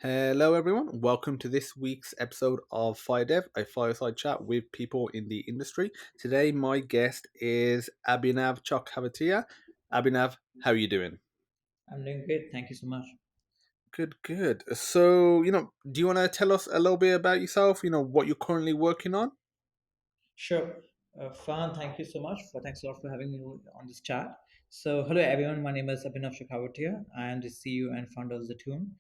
Hello, everyone. Welcome to this week's episode of FireDEV, a fireside chat with people in the industry. Today, my guest is Abhinav Chokhavatia. Abhinav, how are you doing? I'm doing great. Thank you so much. Good, good. So, do you want to tell us a little bit about yourself? What you're currently working on? Sure. Farhan, thank you so much. Thanks a lot for having me on this chat. So, hello everyone. My name is Abhinav Chokhavatia. I am the CEO and founder of Zatun.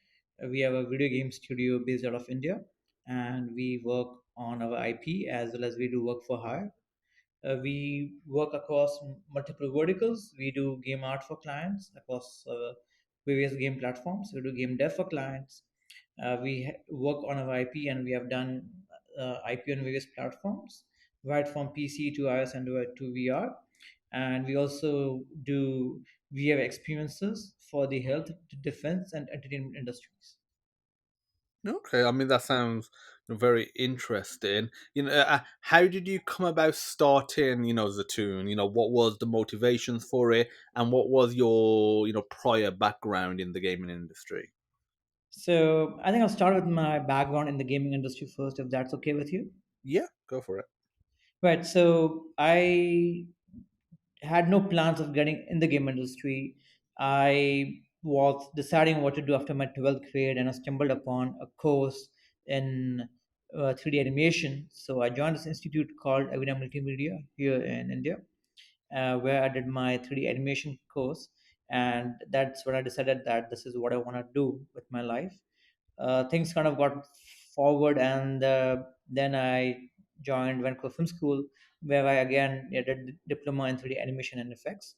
We have a video game studio based out of India, and we work on our IP as well as we do work for hire. We work across multiple verticals. We do game art for clients across various game platforms. We do game dev for clients. Work on our IP, and we have done IP on various platforms, right from PC to iOS and to VR. And we also do VR experiences for the health, defense, and entertainment industries. Okay, I mean, that sounds very interesting. How did you come about starting, Zatun? What was the motivations for it, and what was your, prior background in the gaming industry? So I think I'll start with my background in the gaming industry first, if that's okay with you. Yeah, go for it. Right. So I had no plans of getting in the game industry. I was deciding what to do after my 12th grade, and I stumbled upon a course in 3D animation. So I joined this institute called Avina Multimedia here in India, where I did my 3D animation course. And that's when I decided that this is what I want to do with my life. Things kind of got forward, and then I joined Vancouver Film School, where I again did a diploma in 3D animation and effects.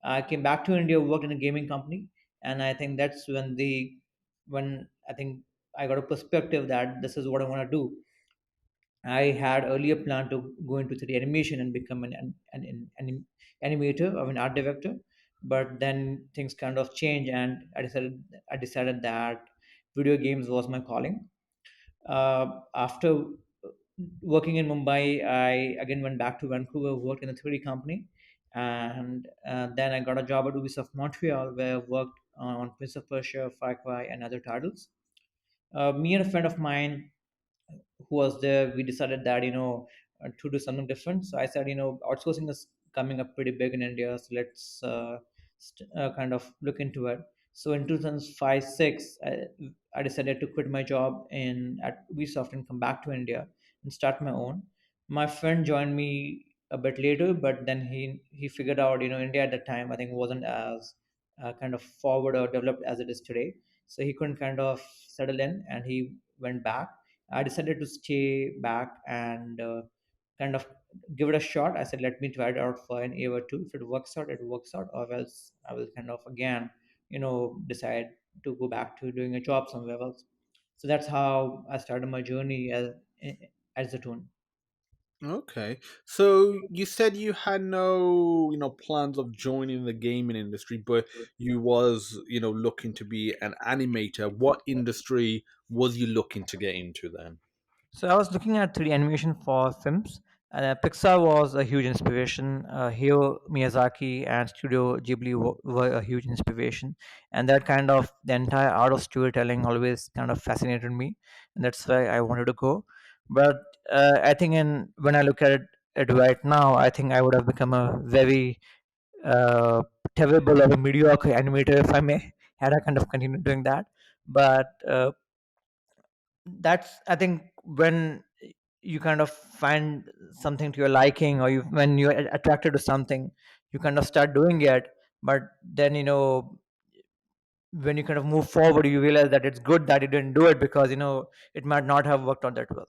I came back to India, worked in a gaming company, and I think that's when I think I got a perspective that this is what I want to do. I had earlier planned to go into 3D animation and become an animator or an art director, but then things kind of changed, and I decided that video games was my calling. After working in Mumbai, I again went back to Vancouver, worked in a 3D company, and then I got a job at Ubisoft Montreal, where I worked on Prince of Persia, Far Cry, and other titles. Me and a friend of mine who was there, we decided that to do something different. So I said, outsourcing is coming up pretty big in India, so let's kind of look into it. So in 2005-6, I decided to quit my job in at Ubisoft and come back to India and start my own. My friend joined me a bit later, but then he figured out, India at that time I think wasn't as kind of forward or developed as it is today. So he couldn't kind of settle in, and he went back. I decided to stay back and kind of give it a shot. I said, let me try it out for an year or two. If it works out, it works out, or else I will kind of again, decide to go back to doing a job somewhere else. So that's how I started my journey as a tune. Okay. So you said you had no, plans of joining the gaming industry, but you was, looking to be an animator. What industry was you looking to get into then? So I was looking at 3D animation for films. Pixar was a huge inspiration. Hiro Miyazaki and Studio Ghibli were a huge inspiration, and that kind of the entire art of storytelling always kind of fascinated me, and that's why I wanted to go. But I think when I look at it right now, I think I would have become a very uh, terrible or a mediocre animator if I may had I kind of continued doing that. But that's I think when you kind of find something to your liking, or when you're attracted to something, you kind of start doing it. But then when you kind of move forward, you realize that it's good that you didn't do it, because it might not have worked out that well.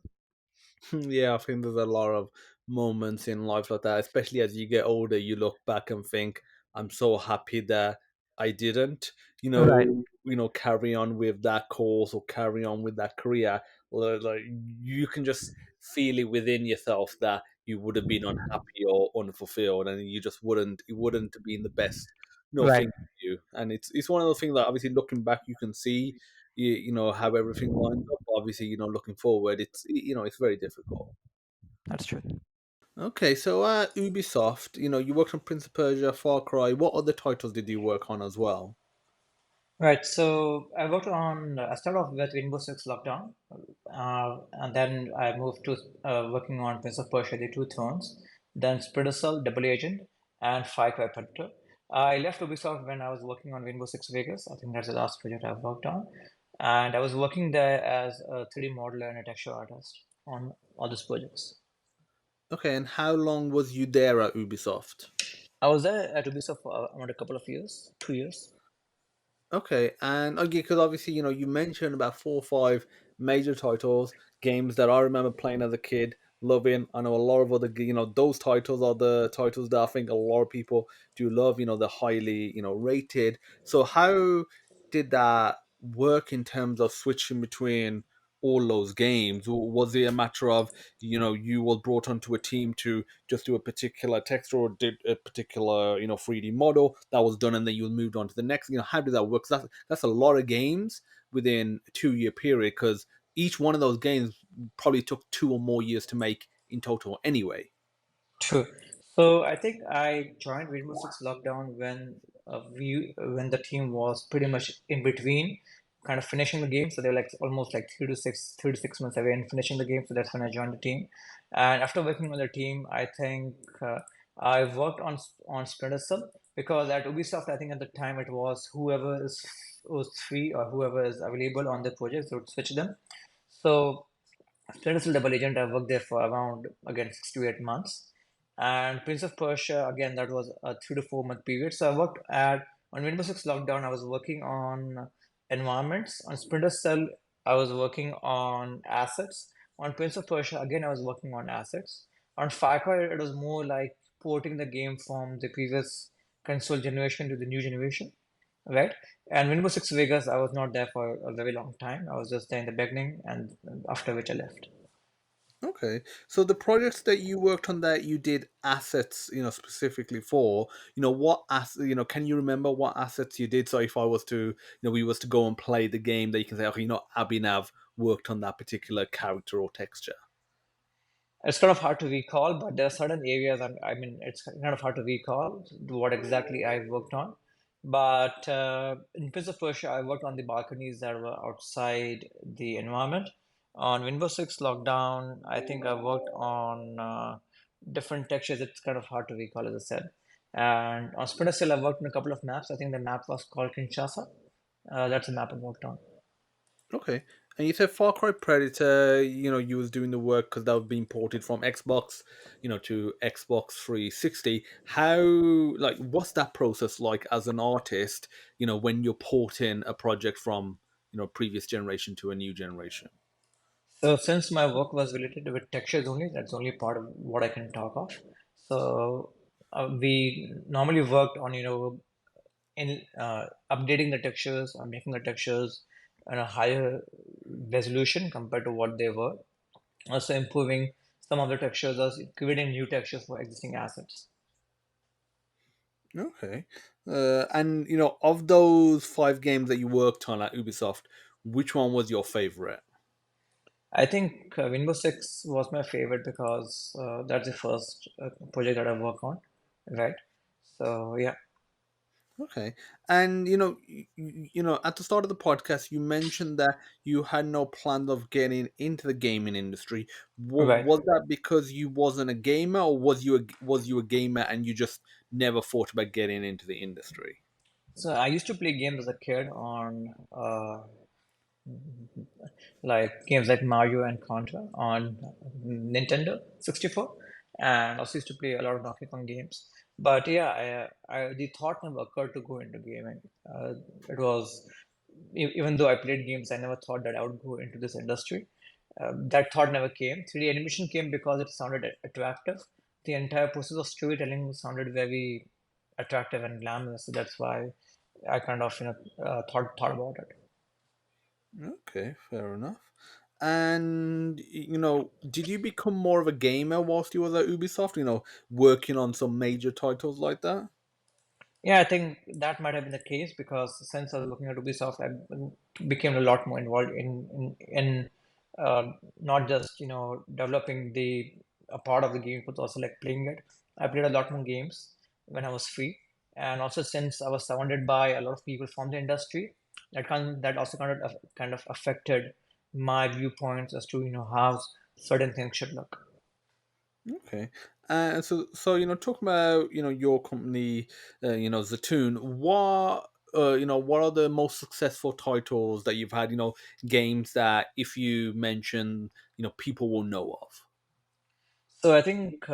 Yeah, I think there's a lot of moments in life like that, especially as you get older, you look back and think, I'm so happy that I didn't, Right. carry on with that course or carry on with that career. Like you can just feel it within yourself that you would have been unhappy or unfulfilled, and you just wouldn't. It wouldn't have been the best, Right. thing for you. And it's one of those things that obviously looking back, you can see how everything lines up. Obviously, looking forward, it's very difficult. That's true. Okay, so Ubisoft, you worked on Prince of Persia, Far Cry. What other titles did you work on as well? Right. So I worked on. I started off with Rainbow Six Lockdown, and then I moved to working on Prince of Persia: The Two Thrones, then Splinter Cell, Double Agent, and Firecry Predator. I left Ubisoft when I was working on Rainbow Six Vegas. I think that's the last project I've worked on, and I was working there as a 3D modeler and a texture artist on all these projects. Okay, and how long was you there at Ubisoft? I was there at Ubisoft for around a couple of years, 2 years. Okay, and okay, because obviously, you mentioned about 4 or 5 major titles, games that I remember playing as a kid, loving. I know a lot of other, those titles are the titles that I think a lot of people do love. They're highly, rated. So how did that work in terms of switching between all those games? Was it a matter of, you were brought onto a team to just do a particular text or did a particular 3D model that was done and then you moved on to the next? How did that work? 'Cause that's a lot of games within a 2 year period, because each one of those games probably took 2 or more years to make in total anyway. True. So I think I joined Rainbow Six Lockdown when the team was pretty much in between, kind of finishing the game. So they were like almost like 3 to 6 months away and finishing the game. So that's when I joined the team. And after working on the team, I think I worked on Splinter Cell because at Ubisoft, I think at the time it was whoever was free or whoever is available on the project, they would switch them. So Splinter Cell Double Agent, I worked there for around again 6 to 8 months, and Prince of Persia again that was a 3 to 4 month period. So I worked at on Windows 6 Lockdown. I was working on environments. On Splinter Cell, I was working on assets. On Prince of Persia, again I was working on assets. On Far Cry, it was more like porting the game from the previous console generation to the new generation, right? And Windows 6 Vegas, I was not there for a very long time. I was just there in the beginning, and after which I left. Okay, so the projects that you worked on that you did assets, specifically for, can you remember what assets you did? So if I was to, we was to go and play the game, that you can say, okay, Abhinav worked on that particular character or texture. It's kind of hard to recall, but there are certain areas, I mean, it's kind of hard to recall what exactly I worked on. But in Prince of Persia, I worked on the balconies that were outside the environment. On Windows 6 Lockdown, I think I worked on different textures. It's kind of hard to recall, as I said. And on Splinter Cell, I worked on a couple of maps. I think the map was called Kinshasa. That's a map I worked on. Okay. And you said Far Cry Predator, you was doing the work because that was being ported from Xbox, to Xbox 360. How, like, what's that process like as an artist, when you're porting a project from, previous generation to a new generation? So since my work was related with textures only, that's only part of what I can talk of. So we normally worked on, in updating the textures or making the textures on a higher resolution compared to what they were. Also improving some of the textures, or creating new textures for existing assets. Okay. And, of those 5 games that you worked on at Ubisoft, which one was your favorite? I think Windows 6 was my favorite because that's the first project that I work on, right? So yeah. Okay. And at the start of the podcast you mentioned that you had no plans of getting into the gaming industry. Right. Was that because you wasn't a gamer, or was you a gamer and you just never thought about getting into the industry? So I used to play games as a kid on like games like Mario and Contra on Nintendo 64, and also used to play a lot of Donkey Kong games. But yeah, the thought never occurred to go into gaming. It was even though I played games, I never thought that I would go into this industry. That thought never came. 3D animation came because it sounded attractive. The entire process of storytelling sounded very attractive and glamorous. So that's why I kind of thought about it. Okay, fair enough. And did you become more of a gamer whilst you was at Ubisoft, working on some major titles like that? Yeah, I think that might have been the case because since I was looking at Ubisoft, I became a lot more involved in not just developing the a part of the game, but also like playing it. I played a lot more games when I was free, and also since I was surrounded by a lot of people from the industry. that also kind of affected my viewpoints as to how certain things should look. Okay. So talking about your company, Zatun, what are the most successful titles that you've had? Games that if you mention, people will know of. So I think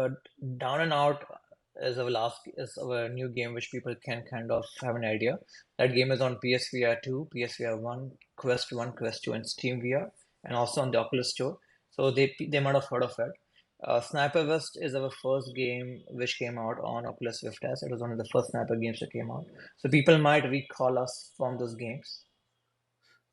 Down and Out is our new game which people can kind of have an idea. That game is on PSVR 2, PSVR 1, Quest 2, and Steam VR, and also on the Oculus Store. So they might have heard of it. Sniper West is our first game which came out on Oculus Rift S. It was one of the first sniper games that came out. So people might recall us from those games.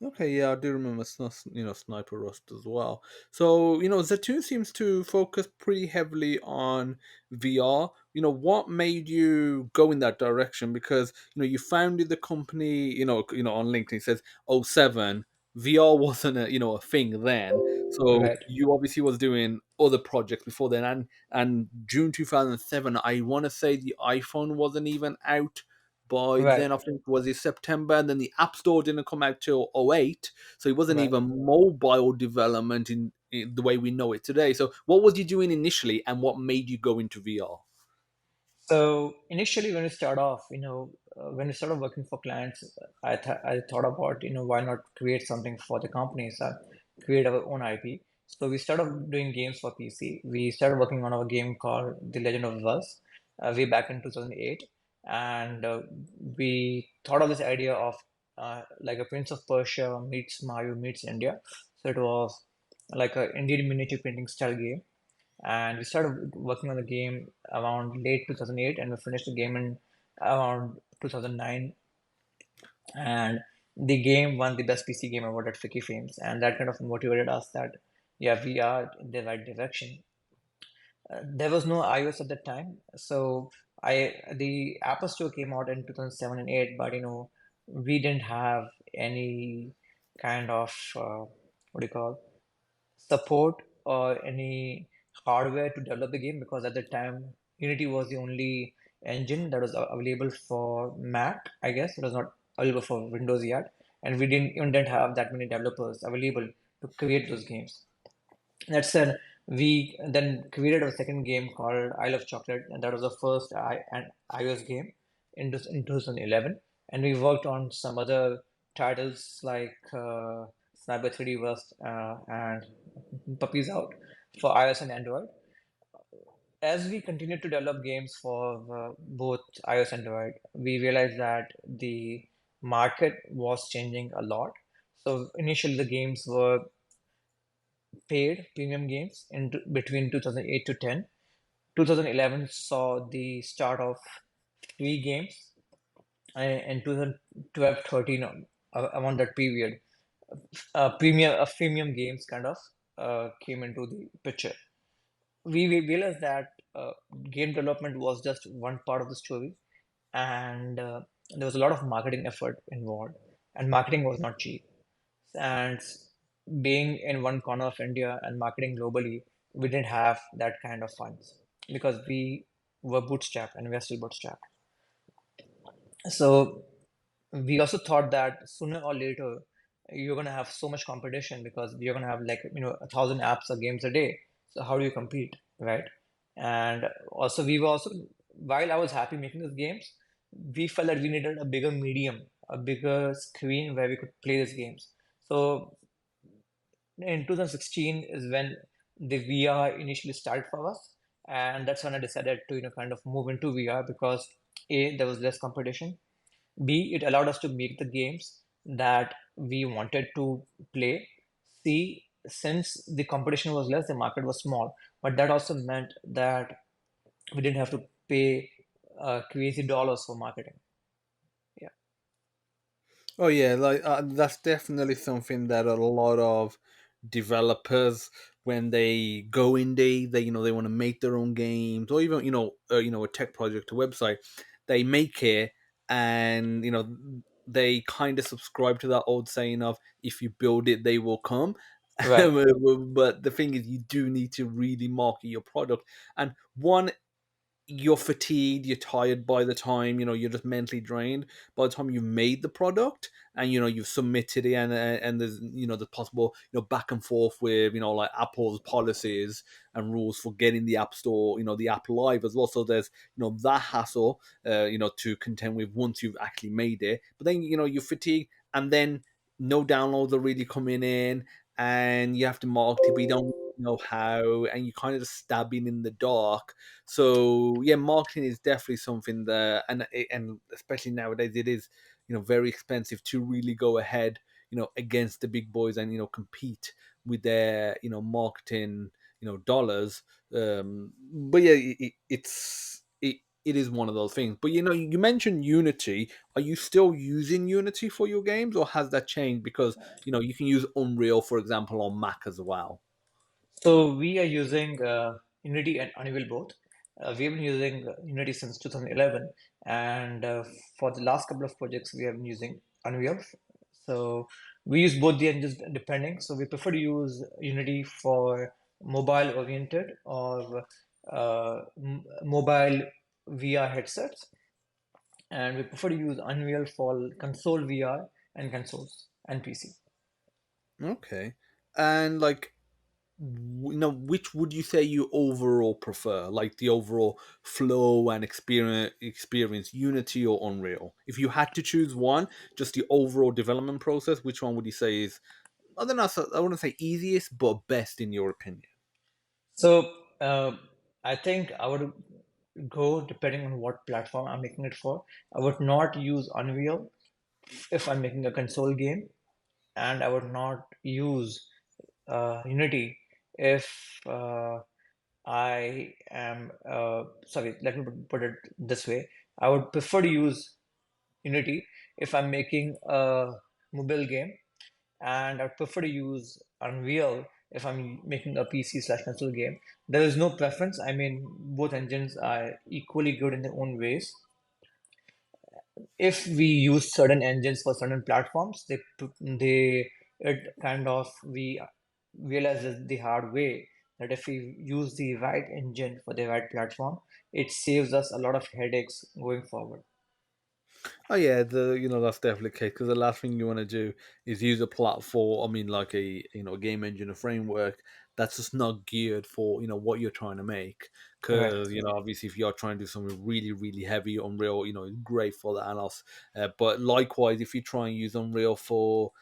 Okay, yeah, I do remember Sniper Rust as well. So, Zatoon seems to focus pretty heavily on VR. What made you go in that direction? Because, you founded the company, on LinkedIn it says '07. VR wasn't a thing then. So Right, you obviously was doing other projects before then, and June 2007, I want to say the iPhone wasn't even out by right, then. I think was it September, and then the App Store didn't come out till '08, so it wasn't right. even mobile development in the way we know it today. So what was you doing initially, and what made you go into VR? So initially, when we start off, when we started working for clients, I thought about, why not create something for the companies, create our own IP. So we started doing games for PC. We started working on our game called The Legend of Us, way back in 2008, and we thought of this idea of like a Prince of Persia meets Mario meets India. So it was like a Indian miniature painting style game, and we started working on the game around late 2008, and we finished the game in around 2009, and the game won the best PC game award at Fiki Films, and that kind of motivated us that yeah, we are in the right direction. There was no iOS at that time, so the Apple Store came out in 2007 and 8, but we didn't have any kind of what do you call support or any hardware to develop the game, because at the time Unity was the only engine that was available for Mac. I guess it was not available for Windows yet, and we didn't have that many developers available to create those games. That said, we then created a second game called Isle of Chocolate, and that was the first iOS game in 2011. And we worked on some other titles like Sniper 3D Rust and Puppies Out for iOS and Android. As we continued to develop games for both iOS and Android, we realized that the market was changing a lot. So initially, the games were paid premium games in between 2008 to 10. 2011 saw the start of free games, and 2012 13, around that period, premium games kind of came into the picture. We realized that game development was just one part of the story, and there was a lot of marketing effort involved, and marketing was not cheap. And being in one corner of India and marketing globally, we didn't have that kind of funds because we were bootstrapped and we are still bootstrapped. So we also thought that sooner or later you're gonna have so much competition because you're gonna have like 1,000 apps or games a day. So how do you compete, right? And also we were also, while I was happy making those games, we felt that we needed a bigger medium, a bigger screen where we could play these games. So in 2016 is when the VR initially started for us, and that's when I decided to kind of move into VR because A, there was less competition. B, it allowed us to make the games that we wanted to play. C, since the competition was less, the market was small, but that also meant that we didn't have to pay crazy dollars for marketing. Yeah, Oh yeah, like that's definitely something that a lot of developers, when they go indie, they want to make their own games, or even a tech project, a website, they make it, and they kind of subscribe to that old saying of if you build it, they will come. right. But the thing is, you do need to really market your product, and one you're fatigued, you're tired by the time, you're just mentally drained by the time you've made the product, and you've submitted it, and there's the possible back and forth with like Apple's policies and rules for getting the app store, the app live as well. So there's that hassle, to contend with once you've actually made it. But then you're fatigued, and then no downloads are really coming in, and you have to market it, but you don't know how, and you're kind of just stabbing in the dark. So yeah, marketing is definitely something that, and especially nowadays, it is very expensive to really go ahead against the big boys, and compete with their marketing dollars. But yeah, it is one of those things. But you mentioned Unity. Are you still using Unity for your games, or has that changed? Because you can use Unreal, for example, on Mac as well. So we are using Unity and Unreal both. We have been using Unity since 2011, and for the last couple of projects, we have been using Unreal. So we use both the engines depending. So we prefer to use Unity for mobile oriented or mobile VR headsets, and we prefer to use Unreal for console VR and consoles and PC. Okay, and like, which would you say you overall prefer, like the overall flow and experience, Unity or Unreal? If you had to choose one, just the overall development process, which one would you say is, I don't know, I wouldn't say easiest, but best in your opinion? So I think I would go depending on what platform I'm making it for. I would not use Unreal if I'm making a console game, and I would not use Unity if I am sorry. Let me put it this way: I would prefer to use Unity if I'm making a mobile game, and I prefer to use Unreal if I'm making a PC slash console game. There is no preference. I mean, both engines are equally good in their own ways. If we use certain engines for certain platforms, they it kind of we realize the hard way that if we use the right engine for the right platform, it saves us a lot of headaches going forward. Oh yeah, the that's definitely the case, because the last thing you want to do is use a platform. I mean, like a a game engine, a framework that's just not geared for what you're trying to make. Right. Because obviously, if you're trying to do something really really heavy, Unreal, it's great for that and else. But likewise, if you try and use Unreal for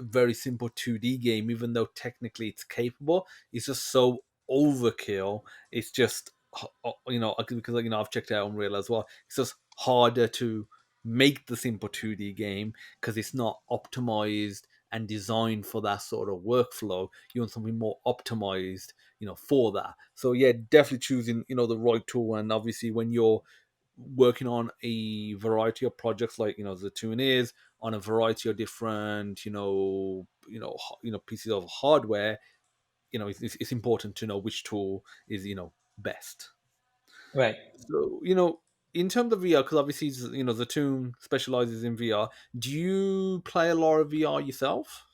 very simple 2D game, even though technically it's capable, it's just so overkill. It's just because I've checked out Unreal as well. It's just harder to make the simple 2D game because it's not optimized and designed for that sort of workflow. You want something more optimized, for that. So yeah, definitely choosing the right tool. And obviously, when you're working on a variety of projects like Zatun is on a variety of different pieces of hardware, it's important to know which tool is best. Right. So in terms of VR, because obviously Zatun specializes in VR. Do you play a lot of VR yourself?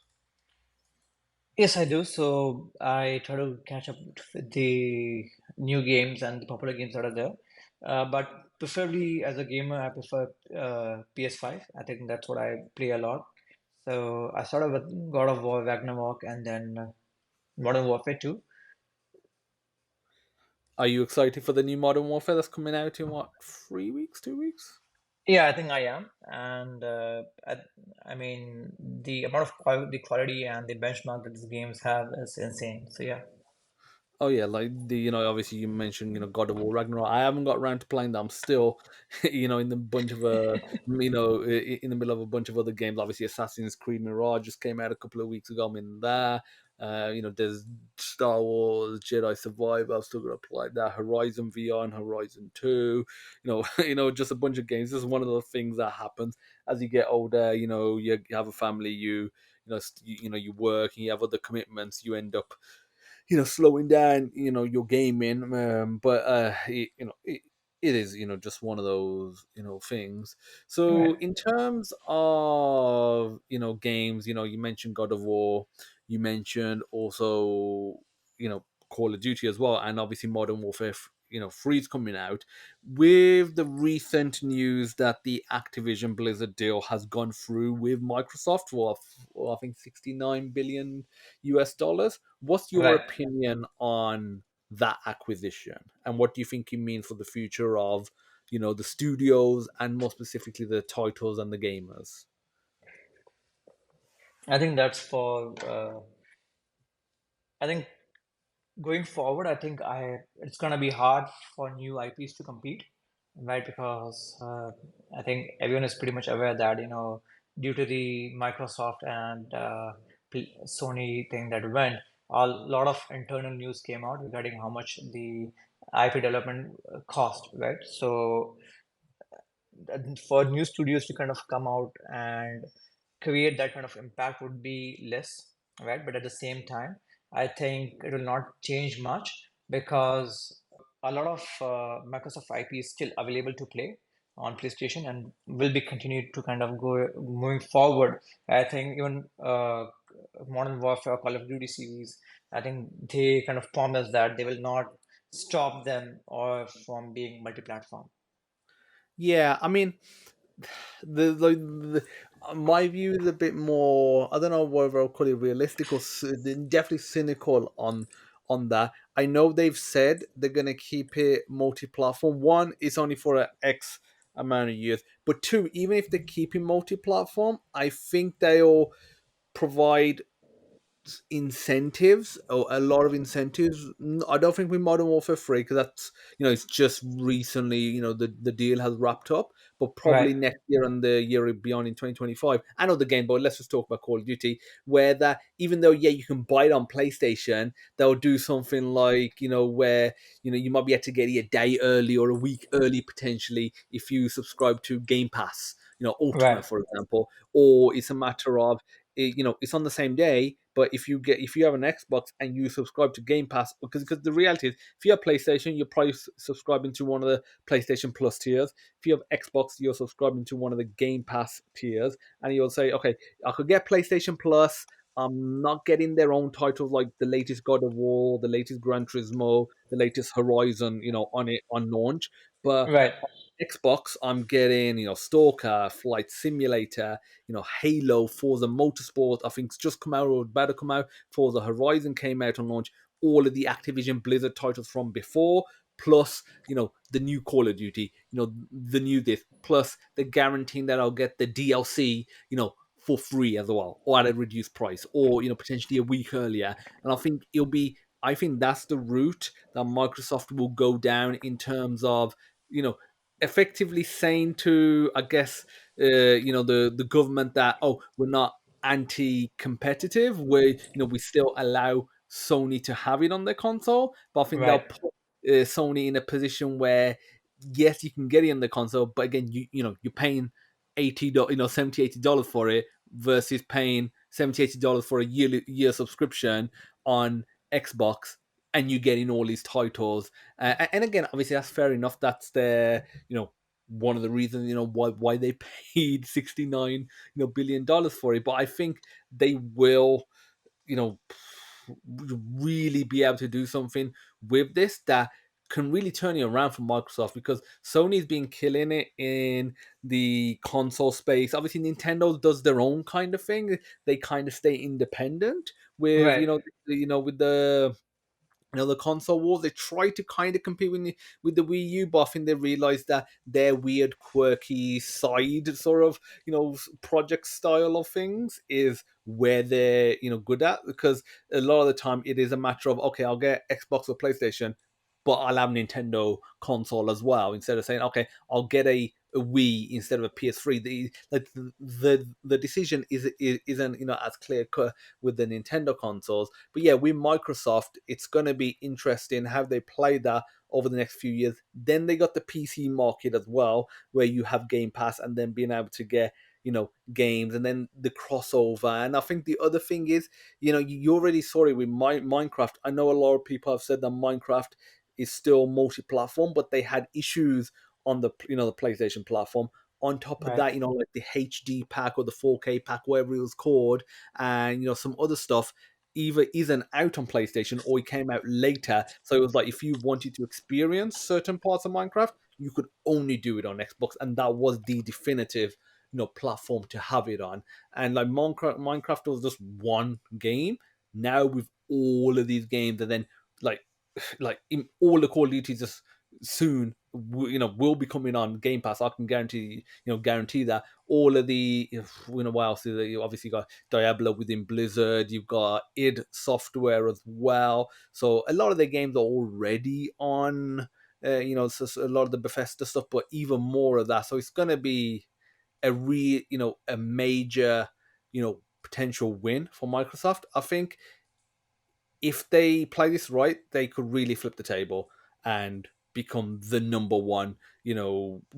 Yes, I do. So I try to catch up with the new games and the popular games that are there. But preferably as a gamer, I prefer PS5. I think that's what I play a lot. So I started with God of War, Ragnarok, and then Modern Warfare 2. Are you excited for the new Modern Warfare that's coming out in what, 3 weeks, 2 weeks? Yeah, I think I am. And I mean, the amount of the quality and the benchmark that these games have is insane. So yeah. Oh yeah, like the obviously you mentioned God of War Ragnarok. I haven't got around to playing that. I'm still in the bunch of in the middle of a bunch of other games. Obviously, Assassin's Creed Mirage just came out a couple of weeks ago. I'm in there. There's Star Wars Jedi Survivor. I've still got to play that. Horizon VR and Horizon Two. Just a bunch of games. This is one of the things that happens as you get older. You have a family. You work and you have other commitments. You end up slowing down your gaming, but it is just one of those things. So Right. in terms of games, you mentioned God of War, you mentioned also Call of Duty as well, and obviously Modern Warfare, free's coming out. With the recent news that the Activision Blizzard deal has gone through with Microsoft for I think 69 billion US dollars. What's your Right. opinion on that acquisition, and what do you think it means for the future of the studios, and more specifically the titles and the gamers? I think that's for. I think going forward, I think I it's gonna be hard for new IPs to compete, right? Because I think everyone is pretty much aware that due to the Microsoft and Sony thing that went, a lot of internal news came out regarding how much the IP development cost, right? So for new studios to kind of come out and create that kind of impact would be less, right? But at the same time, I think it will not change much because a lot of Microsoft IP is still available to play on PlayStation and will be continued to kind of go moving forward. I think even Modern Warfare, Call of Duty series, I think they kind of promise that they will not stop them or from being multi-platform. Yeah, I mean, my view is a bit more. I don't know whether I'll call it realistic or definitely cynical on that. I know they've said they're gonna keep it multi-platform. One, it's only for a X amount of years, but two, even if they keep it multi-platform, I think they'll provide incentives, or a lot of incentives. I don't think with Modern Warfare 3, because that's it's just recently the deal has wrapped up, but Right, probably next year and the year beyond in 2025. I know the game, but let's just talk about Call of Duty, where that, even though you can buy it on PlayStation, they'll do something like where you might be able to get it a day early or a week early potentially if you subscribe to Game Pass, right, Ultimate, for example. Or it's a matter of it's on the same day, but if you have an Xbox and you subscribe to Game Pass, because the reality is, if you have PlayStation, you're probably subscribing to one of the PlayStation Plus tiers. If you have Xbox, you're subscribing to one of the Game Pass tiers, and you'll say, okay, I could get PlayStation Plus. I'm not getting their own titles like the latest God of War, the latest Gran Turismo, the latest Horizon, on it on launch. But right, Xbox, I'm getting, Stalker, Flight Simulator, Halo, Forza Motorsport. I think it's just come out or about to come out. Forza Horizon came out on launch. All of the Activision Blizzard titles from before, plus, the new Call of Duty, the new this, plus the guaranteeing that I'll get the DLC, for free as well, or at a reduced price, or, potentially a week earlier. And I think that's the route that Microsoft will go down in terms of, you know, effectively saying to, I guess, the government that, oh, we're not anti-competitive. We still allow Sony to have it on their console, but I think they'll right, put Sony in a position where, yes, you can get it on the console, but again, you're paying 70 $80 for it versus paying 70 $80 for a year subscription on Xbox, and you're getting all these titles. And again, obviously, that's fair enough. That's their, one of the reasons, why they paid 69 billion dollars for it. But I think they will, you know, really be able to do something with this that can really turn it around for Microsoft, because Sony's been killing it in the console space. Obviously, Nintendo does their own kind of thing. They kind of stay independent with, right, with the console wars. They try to kind of compete with the Wii U, but I think they realized that their weird, quirky side sort of project style of things is where they're good at, because a lot of the time it is a matter of, okay, I'll get Xbox or PlayStation, but I'll have Nintendo console as well, instead of saying, okay, I'll get a Wii instead of a PS3. The decision isn't as clear cut with the Nintendo consoles. But yeah, with Microsoft, it's going to be interesting how they play that over the next few years. Then they got the PC market as well, where you have Game Pass, and then being able to get games, and then the crossover. And I think the other thing is, you already saw it with Minecraft. I know a lot of people have said that Minecraft is still multi-platform, but they had issues on the PlayStation platform. On top of right, that, like the HD pack or the 4K pack, whatever it was called, and some other stuff. either isn't out on PlayStation or it came out later. So it was like if you wanted to experience certain parts of Minecraft, you could only do it on Xbox, and that was the definitive, platform to have it on. And like Minecraft was just one game. Now with all of these games, and then like in all the Call of Duty just soon, will be coming on Game Pass. I can guarantee that all of the, what else is there? You obviously got Diablo within Blizzard. You've got id Software as well. So a lot of the games are already on. So a lot of the Bethesda stuff, but even more of that. So it's gonna be a major, potential win for Microsoft. I think if they play this right, they could really flip the table and become the number one,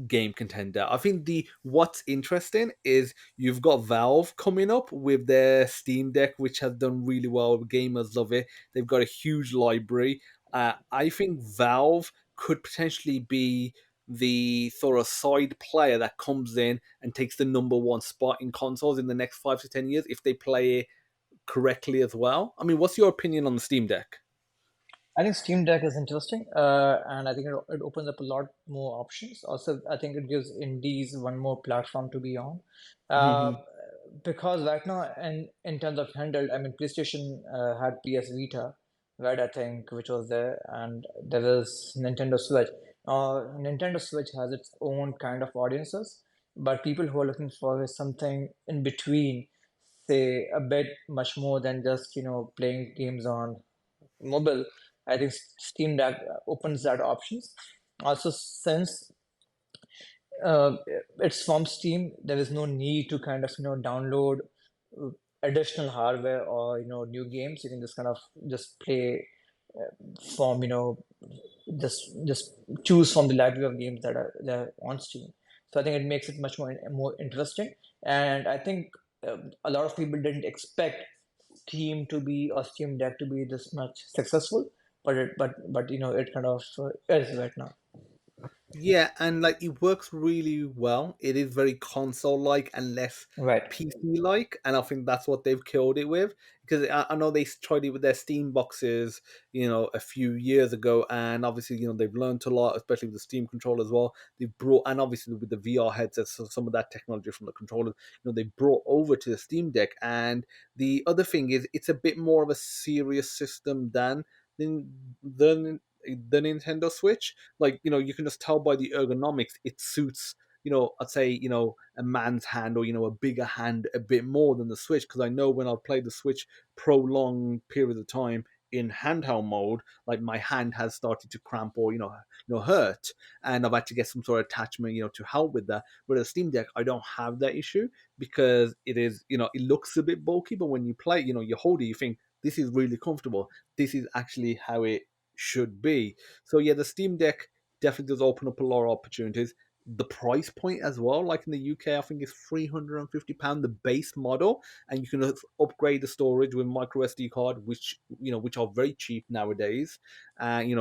game contender. I think the what's interesting is you've got Valve coming up with their Steam Deck, which has done really well. Gamers love it. They've got a huge library. I think Valve could potentially be the sort of side player that comes in and takes the number one spot in consoles in the next 5 to 10 years if they play it correctly as well. I mean, what's your opinion on the Steam Deck? I think Steam Deck is interesting, and I think it opens up a lot more options. Also, I think it gives indies one more platform to be on, uh, Hmm. because right now, and in terms of handheld, I mean, PlayStation had PS Vita, right? I think which was there, and there was Nintendo Switch. Nintendo Switch has its own kind of audiences, but people who are looking for something in between, say a bit much more than just playing games on mobile. I think Steam Deck opens that options. Also, since uh, it's from Steam, there is no need to kind of download uh, additional hardware or new games. You can just kind of just play from just choose from the library of games that are on Steam. So I think it makes it much more interesting. And I think a lot of people didn't expect Steam to be or Steam Deck to be this much successful, but it kind of is right now. Yeah, and like it works really well. It is very console-like and less Right. PC-like, and I think that's what they've killed it with. Because I know they tried it with their Steam boxes, a few years ago, and obviously, they've learned a lot, especially with the Steam controller as well. They've brought, and obviously with the VR headsets, so some of that technology from the controllers, they brought over to the Steam Deck. And the other thing is, it's a bit more of a serious system than the Nintendo Switch. Like, you can just tell by the ergonomics, it suits, I'd say, a man's hand or, a bigger hand a bit more than the Switch. Because I know when I've played the Switch prolonged periods of time in handheld mode, like my hand has started to cramp or, hurt. And I've had to get some sort of attachment, to help with that. Whereas Steam Deck, I don't have that issue because it is, it looks a bit bulky, but when you play, you hold it, you think, this is really comfortable. This is actually how it should be. So yeah, the Steam Deck definitely does open up a lot of opportunities. The price point as well, like in the UK, I think it's £350 the base model, and you can upgrade the storage with micro SD card, which are very cheap nowadays. And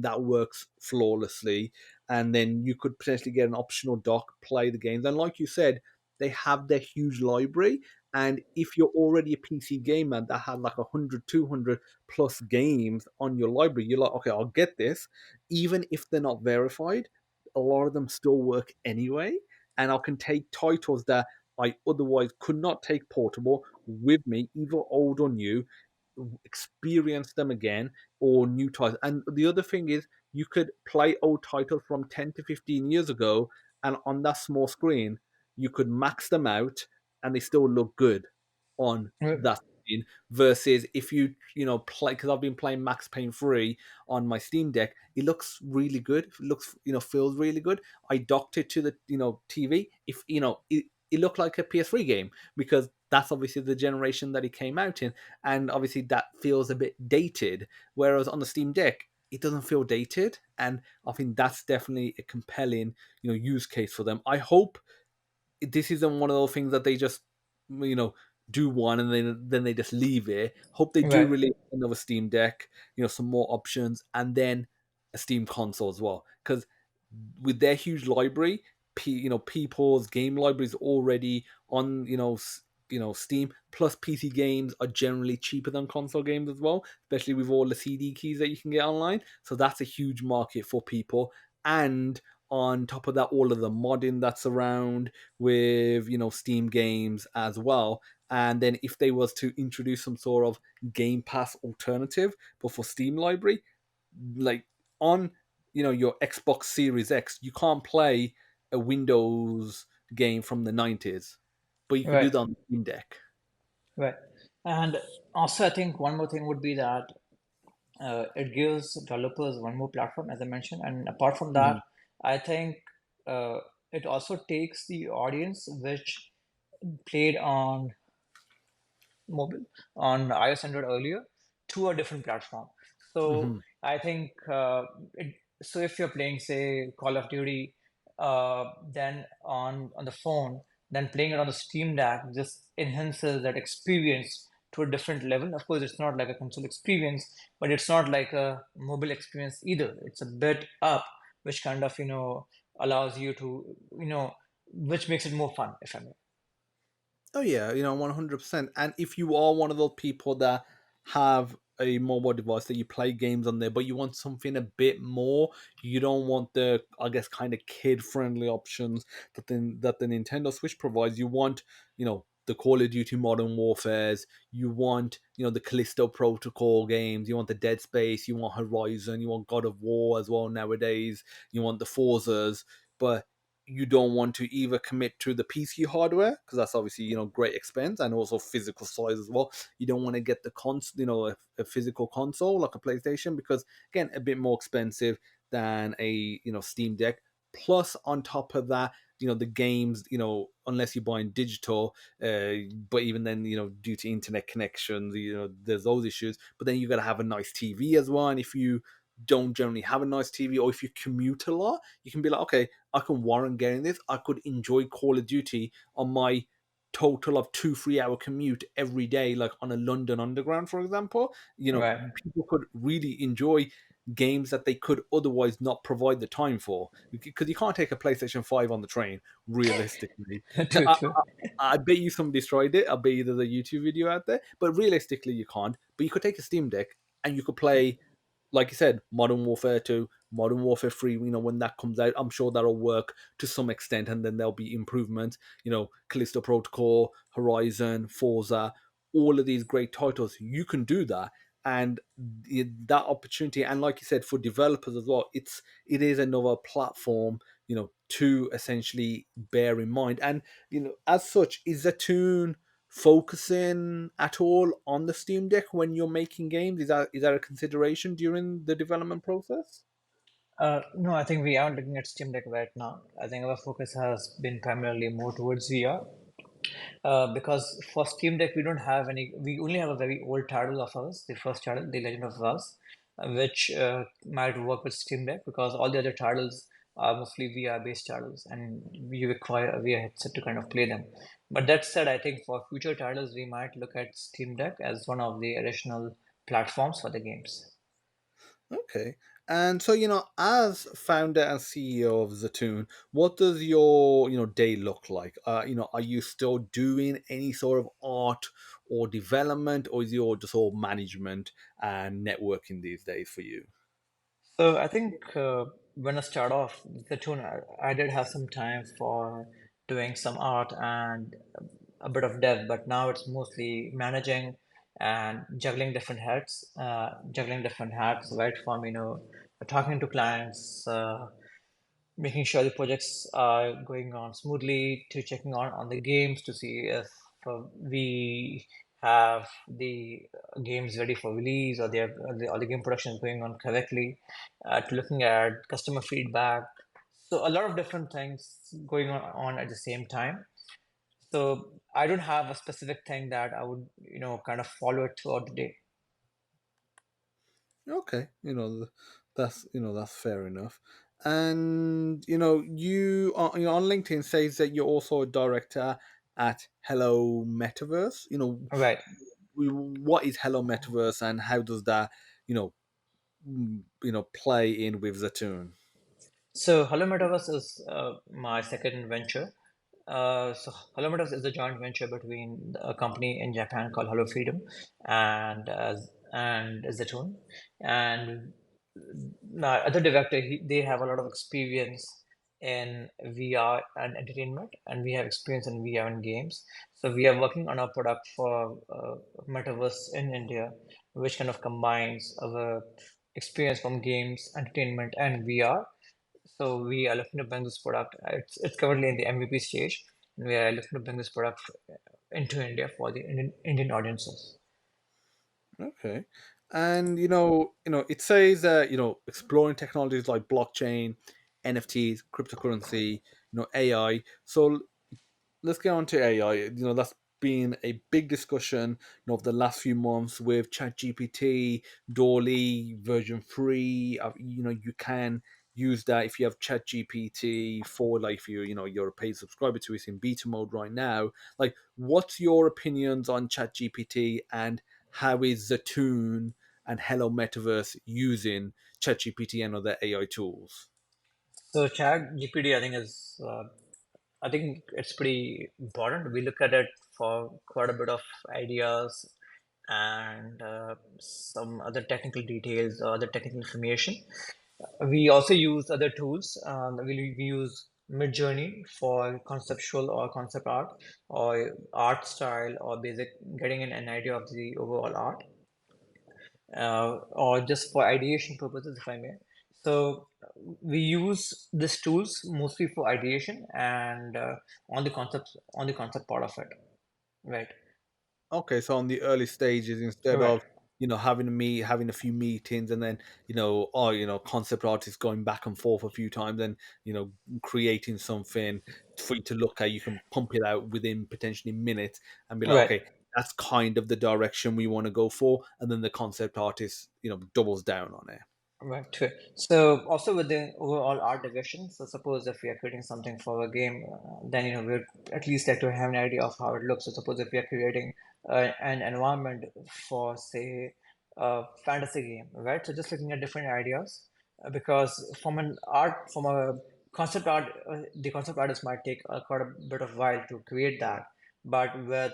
that works flawlessly. And then you could potentially get an optional dock, play the games, and like you said, they have their huge library. And if you're already a PC gamer that had like 100, 200 plus games on your library, you're like, okay, I'll get this. Even if they're not verified, a lot of them still work anyway. And I can take titles that I otherwise could not take portable with me, either old or new, experience them again, or new titles. And the other thing is, you could play old titles from 10 to 15 years ago, and on that small screen, you could max them out and they still look good on that screen. Versus if play, because I've been playing Max Payne 3 on my Steam Deck, it looks really good. It looks, feels really good. I docked it to the, TV. If, it looked like a PS3 game because that's obviously the generation that it came out in. And obviously that feels a bit dated. Whereas on the Steam Deck, it doesn't feel dated. And I think that's definitely a compelling, use case for them. I hope this isn't one of those things that they just you know do one and then they just leave it. Hope they do Right. release another Steam Deck, some more options, and then a Steam console as well. Because with their huge library, people's game libraries already on Steam. Plus, PC games are generally cheaper than console games as well, especially with all the CD keys that you can get online. So that's a huge market for people. And on top of that, all of the modding that's around with Steam games as well. And then if they was to introduce some sort of Game Pass alternative, but for Steam library, like on your Xbox Series X, you can't play a Windows game from the 90s, but you could do Right, that on the Steam Deck. right. And also, I think one more thing would be that it gives developers one more platform, as I mentioned. And apart from that, Mhm. I think uh, it also takes the audience which played on mobile on iOS Android earlier to a different platform. So Mhm. I think so if you're playing say Call of Duty, then on the phone, then playing it on the Steam Deck just enhances that experience to a different level. Of course, it's not like a console experience, but it's not like a mobile experience either. It's a bit up, which kind of allows you to which makes it more fun, if I may. Oh yeah, 100%. And if you are one of those people that have a mobile device that you play games on there, but you want something a bit more, you don't want the, I guess, kind of kid-friendly options that the Nintendo Switch provides. You want, the Call of Duty Modern Warfares. You want, the Callisto Protocol games. You want the Dead Space. You want Horizon. You want God of War as well nowadays. You want the Forzas, but you don't want to either commit to the PC hardware because that's obviously great expense and also physical size as well. You don't want to get the a physical console like a PlayStation because again a bit more expensive than a Steam Deck. Plus on top of that, the games unless you're buying digital, but even then due to internet connections, there's those issues. But then you got to have a nice TV as well, and if you don't generally have a nice TV or if you commute a lot, you can be like, okay, I can warrant getting this. I could enjoy Call of Duty on my total of 2 3 hour commute every day, like on a London Underground, for example. Right. People could really enjoy games that they could otherwise not provide the time for because you can't take a PlayStation 5 on the train realistically. True, I, true. I bet you somebody tried it. I bet you there's a YouTube video out there, but realistically you can't. But you could take a Steam Deck and you could play, like you said, Modern Warfare 2, Modern Warfare 3, when that comes out, I'm sure that'll work to some extent and then there'll be improvements. Callisto Protocol, Horizon, Forza, all of these great titles. You can do that. And that opportunity, and like you said, for developers as well, it is another platform, to essentially bear in mind. And as such, is Zatun focusing at all on the Steam Deck when you're making games? Is that a consideration during the development process? No, I think we aren't looking at Steam Deck right now. I think our focus has been primarily more towards VR. Because for Steam Deck, we don't have any, we only have a very old title of ours, the first title, The Legend of Us, which might work with Steam Deck because all the other titles are mostly VR based titles and you require a VR headset to kind of play them. But that said, I think for future titles, we might look at Steam Deck as one of the additional platforms for the games. Okay. And so, as founder and CEO of Zatun, what does your, day look like? Are you still doing any sort of art or development, or is your just all management and networking these days for you? So I think when I start off the tune, I did have some time for doing some art and a bit of dev, but now it's mostly managing and juggling different hats, right? From talking to clients, making sure the projects are going on smoothly, to checking on the games to see if we have the games ready for release or or the game production is going on correctly, to looking at customer feedback. So a lot of different things going on at the same time. So I don't have a specific thing that I would, kind of follow it throughout the day. Okay, that's fair enough. And you on LinkedIn says that you're also a director at Hello Metaverse. Right. What is Hello Metaverse and how does that play in with Zatoon? So Hello Metaverse is my second venture. So Hello Motors is a joint venture between a company in Japan called Hello Freedom and Zatun. And my other director, they have a lot of experience in VR and entertainment, and we have experience in VR and games. So we are working on a product for metaverse in India, which kind of combines our experience from games, entertainment, and VR. So we are looking to bring this product. It's currently in the MVP stage, and we are looking to bring this product into India for the Indian audiences. Okay. And it says that, exploring technologies like blockchain, NFTs, cryptocurrency, AI. So let's get on to AI. That's been a big discussion, over the last few months with ChatGPT, Dolly version 3. You can use that if you have ChatGPT for, like, if you're a paid subscriber to it in beta mode right now. Like, what's your opinions on ChatGPT, and how is Zatun and Hello Metaverse using ChatGPT and other AI tools? So Chat GPT, I think it's pretty important. We look at it for quite a bit of ideas and some other technical details or other technical information. We also use other tools. We use Midjourney for conceptual or concept art or art style or basic getting an idea of the overall art, or just for ideation purposes, if I may. So we use these tools mostly for ideation and on the concept part of it, right? Okay, so on the early stages, instead Right. of having a few meetings, and then concept artists going back and forth a few times, and creating something for you to look at, you can pump it out within potentially minutes and be like, Right. okay, that's kind of the direction we want to go for, and then the concept artist doubles down on it. Right. True. So also with the overall art direction, so suppose if we are creating something for a game, then we'd at least like to have an idea of how it looks. So suppose if we are creating an environment for, say, a fantasy game, right? So just looking at different ideas, because from a concept art, the concept artist might take quite a bit of while to create that. But with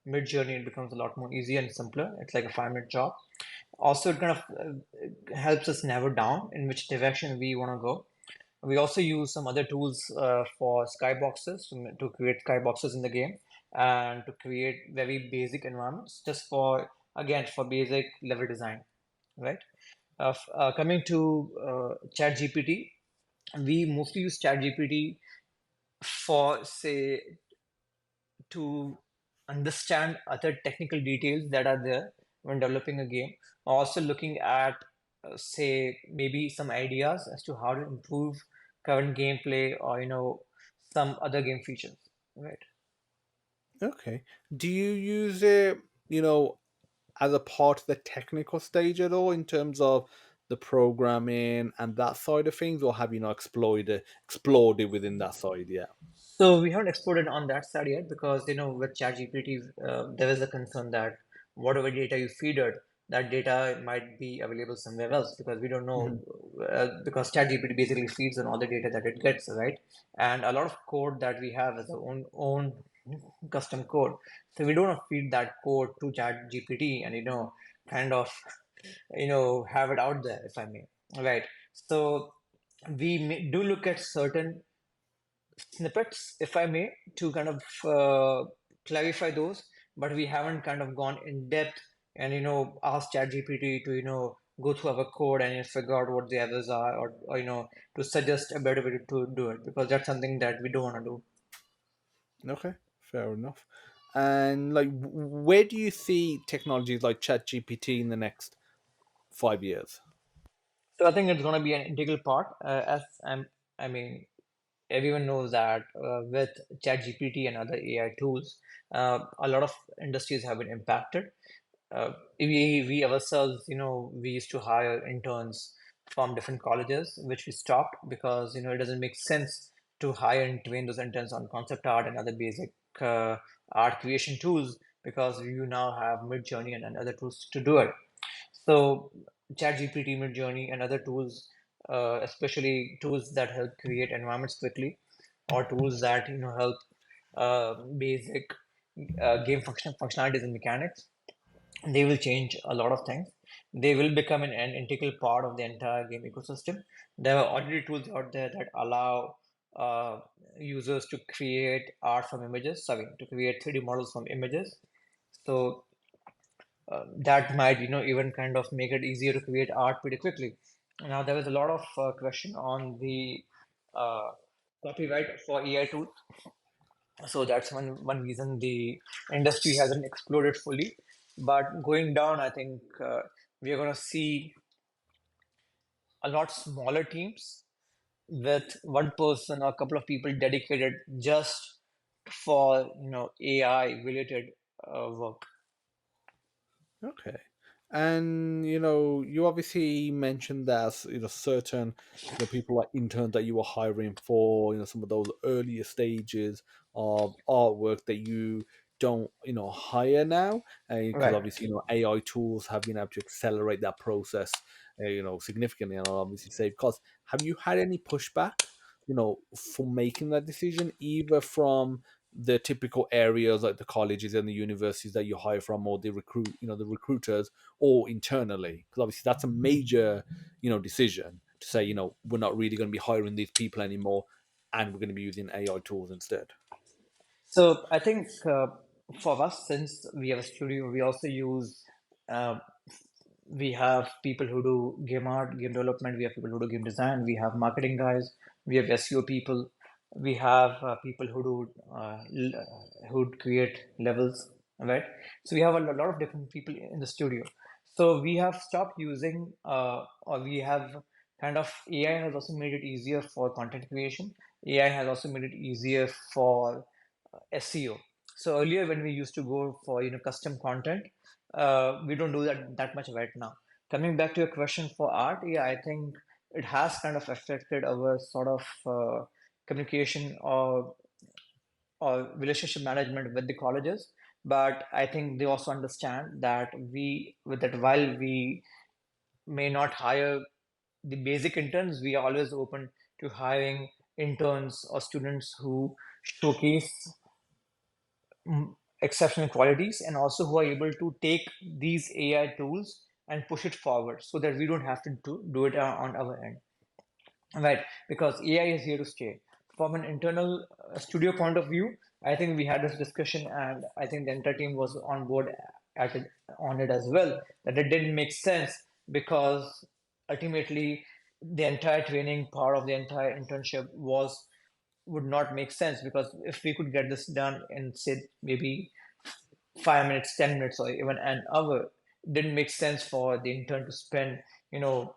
Midjourney, it becomes a lot more easier and simpler. It's like a 5-minute job. Also, it kind of helps us narrow down in which direction we want to go. We also use some other tools for skyboxes to create skyboxes in the game and to create very basic environments just for, again, for basic level design, right? Coming to ChatGPT, we mostly use ChatGPT for, say, to understand other technical details that are there when developing a game. Also looking at, say, maybe some ideas as to how to improve current gameplay or some other game features. Right. Okay. Do you use it, you know, as a part of the technical stage at all, in terms of the programming and that side of things, or have you not explored it within that side yet? So we haven't explored it on that side yet because with ChatGPT there is a concern that whatever data you feed it, that data might be available somewhere else because we don't know, Mhm. because ChatGPT basically feeds on all the data that it gets, right? And a lot of code that we have is our own custom code, so we don't want to feed that code to ChatGPT and kind of have it out there, if I may, right? So do look at certain snippets, if I may, to kind of clarify those, but we haven't kind of gone in depth and asked ChatGPT to go through our code and figure out what the errors are, or to suggest a better way to do it, because that's something that we don't want to do. Okay, fair enough. And, like, where do you see technologies like ChatGPT in the next 5 years? So I think it's going to be an integral part, I mean, everyone knows that with ChatGPT and other AI tools, a lot of industries have been impacted. We ourselves, we used to hire interns from different colleges, which we stopped because it doesn't make sense to hire and train those interns on concept art and other basic uh, art creation tools, because you now have Midjourney and other tools to do it. So ChatGPT, Midjourney, and other tools, especially tools that help create environments quickly. or tools that help basic game functionalities and mechanics, they will change a lot of things. They will become an integral part of the entire game ecosystem. There are already tools out there that allow uh, users to create art from images, sorry, to create 3D models from images. So that might, even kind of make it easier to create art pretty quickly. Now, there was a lot of question on the uh, copyright for AI tools, so that's one reason the industry hasn't exploded fully. But going down, I think we are going to see a lot smaller teams with one person or a couple of people dedicated just for AI related work. Okay. And you obviously mentioned that certain people like interns that you were hiring for some of those earlier stages of artwork that you don't hire now, because Right. obviously AI tools have been able to accelerate that process significantly, and obviously save costs. Have you had any pushback for making that decision, either from the typical areas like the colleges and the universities that you hire from, or the the recruiters, or internally? Because obviously that's a major decision to say we're not really going to be hiring these people anymore, and we're going to be using AI tools instead. So I think for us, since we have a studio, we also use uh, we have people who do game art, game development. We have people who do game design. We have marketing guys. We have SEO people. We have people who do who create levels, right? So we have a lot of different people in the studio. So we have stopped using, or we have kind of, AI has also made it easier for content creation. AI has also made it easier for SEO. So earlier, when we used to go for custom content, we don't do that much right now. Coming back to your question for art, yeah, I think it has kind of affected our sort of communication or relationship management with the colleges. But I think they also understand that while we may not hire the basic interns, we are always open to hiring interns or students who showcase exceptional qualities, and also who are able to take these AI tools and push it forward so that we don't have to do it on our end. Right, because AI is here to stay. From an internal studio point of view, I think we had this discussion, and I think the entire team was on board at it, on it as well. That it didn't make sense because ultimately the entire training part of the entire internship was would not make sense, because if we could get this done in, say, maybe 5 minutes, 10 minutes, or even an hour, it didn't make sense for the intern to spend you know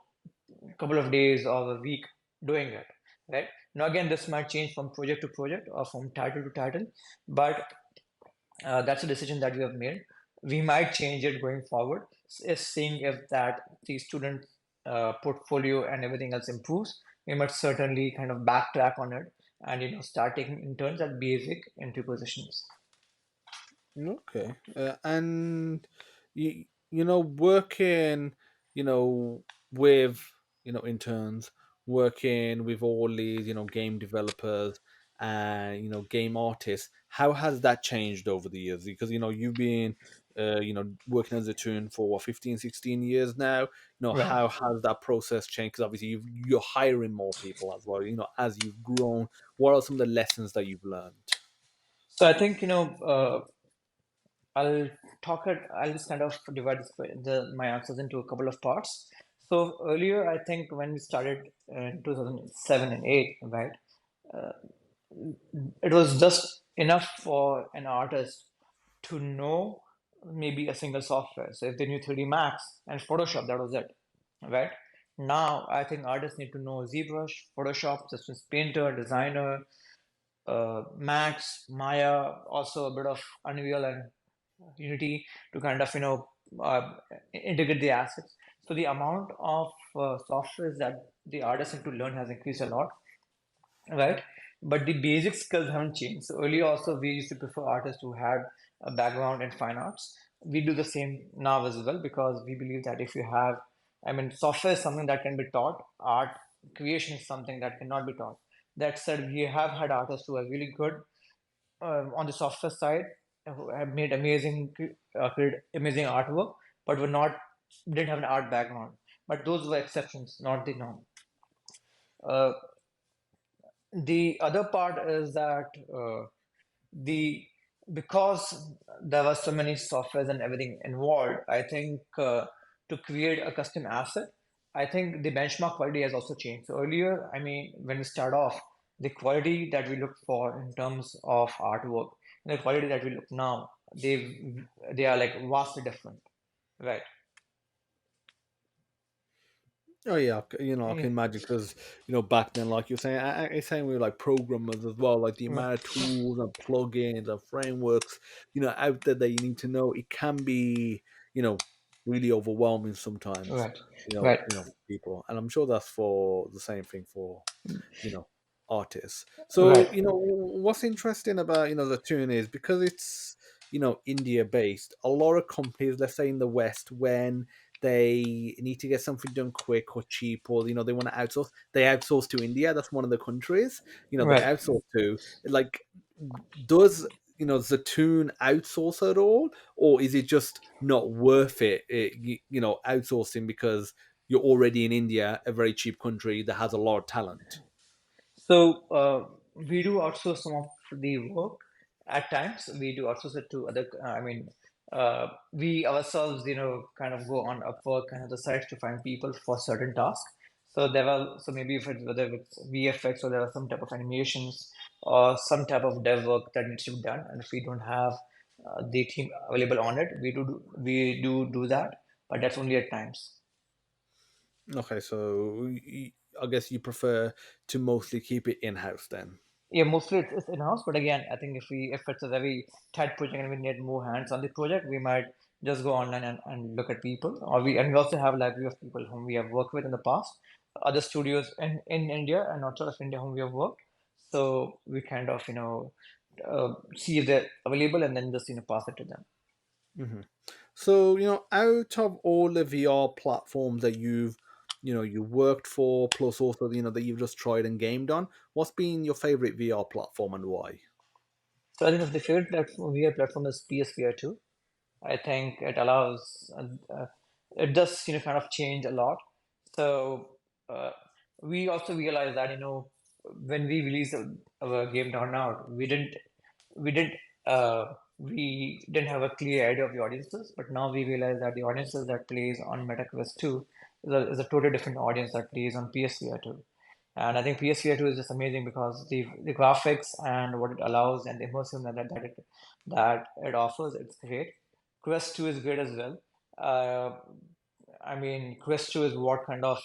couple of days or a week doing it, right? Now, again, this might change from project to project or from title to title, but that's a decision that we have made. We might change it going forward, is seeing if that the student portfolio and everything else improves. We might certainly kind of backtrack on it and start taking interns at basic entry positions. Okay. And working, with interns, working with all these game developers and game artists. How has that changed over the years? Because you've been working as a tune for what, 15, 16 years now. Right. How has that process changed? Because obviously you're hiring more people as well. As you've grown, what are some of the lessons that you've learned? So I think I'll I'll just kind of divide my answers into a couple of parts. So earlier, I think when we started in 2007 and 8, right, it was just enough for an artist to know maybe a single software. So if they knew 3D Max and Photoshop, that was it, right? Now, I think artists need to know ZBrush, Photoshop, Systems Painter, Designer, Max, Maya, also a bit of Unreal and Unity to kind of integrate the assets. So the amount of softwares that the artists need to learn has increased a lot, right? But the basic skills haven't changed. So earlier also we used to prefer artists who had a background in fine arts. We do the same now as well, because we believe that if you have, I mean, software is something that can be taught. Art creation is something that cannot be taught. That said, we have had artists who are really good on the software side, who have made created amazing artwork, but were not didn't have an art background. But those were exceptions, not the norm. Uh, the other part is that the because there were so many softwares and everything involved, I think to create a custom asset, I think the benchmark quality has also changed. So earlier, I mean, when we start off, the quality that we looked for in terms of artwork and the quality that we look now, they are like vastly different, right? Oh yeah, I Yeah, can imagine because back then, like you're saying, I saying we were like programmers as well. Like the right, amount of tools and plugins and frameworks, out there that you need to know, it can be, really overwhelming sometimes. right, right, For people, and I'm sure that's for the same thing for you know artists. So right, what's interesting about the tune is because it's India based. A lot of companies, let's say in the West, when they need to get something done quick or cheap, or they want to outsource, they outsource to India. That's one of the countries they right. outsource to. Like, does Zatun outsource at all, or is it just not worth it, outsourcing because you're already in India, a very cheap country that has a lot of talent? So we do outsource some of the work at times. We do outsource it to other. We ourselves, kind of go on Upwork and other sites to find people for certain tasks. So there are so maybe if it's whether it's VFX or there are some type of animations or some type of dev work that needs to be done, and if we don't have the team available on it, we do that, but that's only at times. Okay, so I guess you prefer to mostly keep it in house then. Yeah, mostly it's in-house, but again, I think if it's a very tight project and we need more hands on the project, we might just go online and look at people. We also have a library of people whom we have worked with in the past, other studios in India and outside of India whom we have worked. So we kind of see if they're available and then just pass it to them. hmm So out of all the VR platforms that you worked for, plus also that you've just tried and gamed on, what's been your favorite VR platform and why? So I think the favorite platform VR platform is PSVR 2. I think it allows it does kind of change a lot. So we also realize that when we released our game Down Out, we didn't we didn't have a clear idea of the audiences, but now we realize that the audiences that plays on MetaQuest 2 is a totally different audience that plays on PSVR 2. And I think PSVR 2 is just amazing because the graphics and what it allows and the immersive that it offers, it's great. Quest 2 is great as well. Uh, I mean, Quest 2 is what kind of,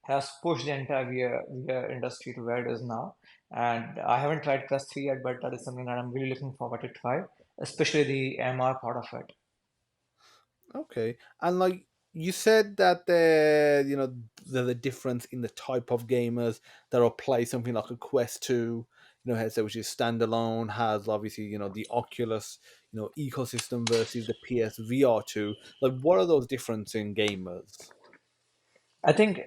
has pushed the entire VR industry to where it is now. And I haven't tried Quest 3 yet, but that is something that I'm really looking forward to try, especially the MR part of it. Okay, and like you said that there's a difference in the type of gamers that will play something like a Quest 2, headset which is standalone, has obviously the Oculus ecosystem versus the PSVR 2. Like, what are those differences in gamers? I think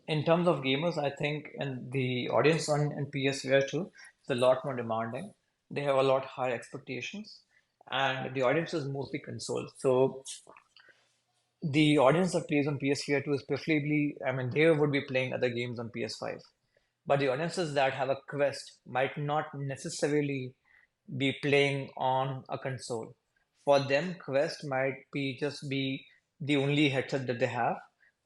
in terms of gamers, I think and the audience on PSVR 2 is a lot more demanding. They have a lot higher expectations, and the audience is mostly console. So the audience that plays on PS4 2 is preferably, I mean, they would be playing other games on PS5. But the audiences that have a Quest might not necessarily be playing on a console. For them, Quest might be just be the only headset that they have,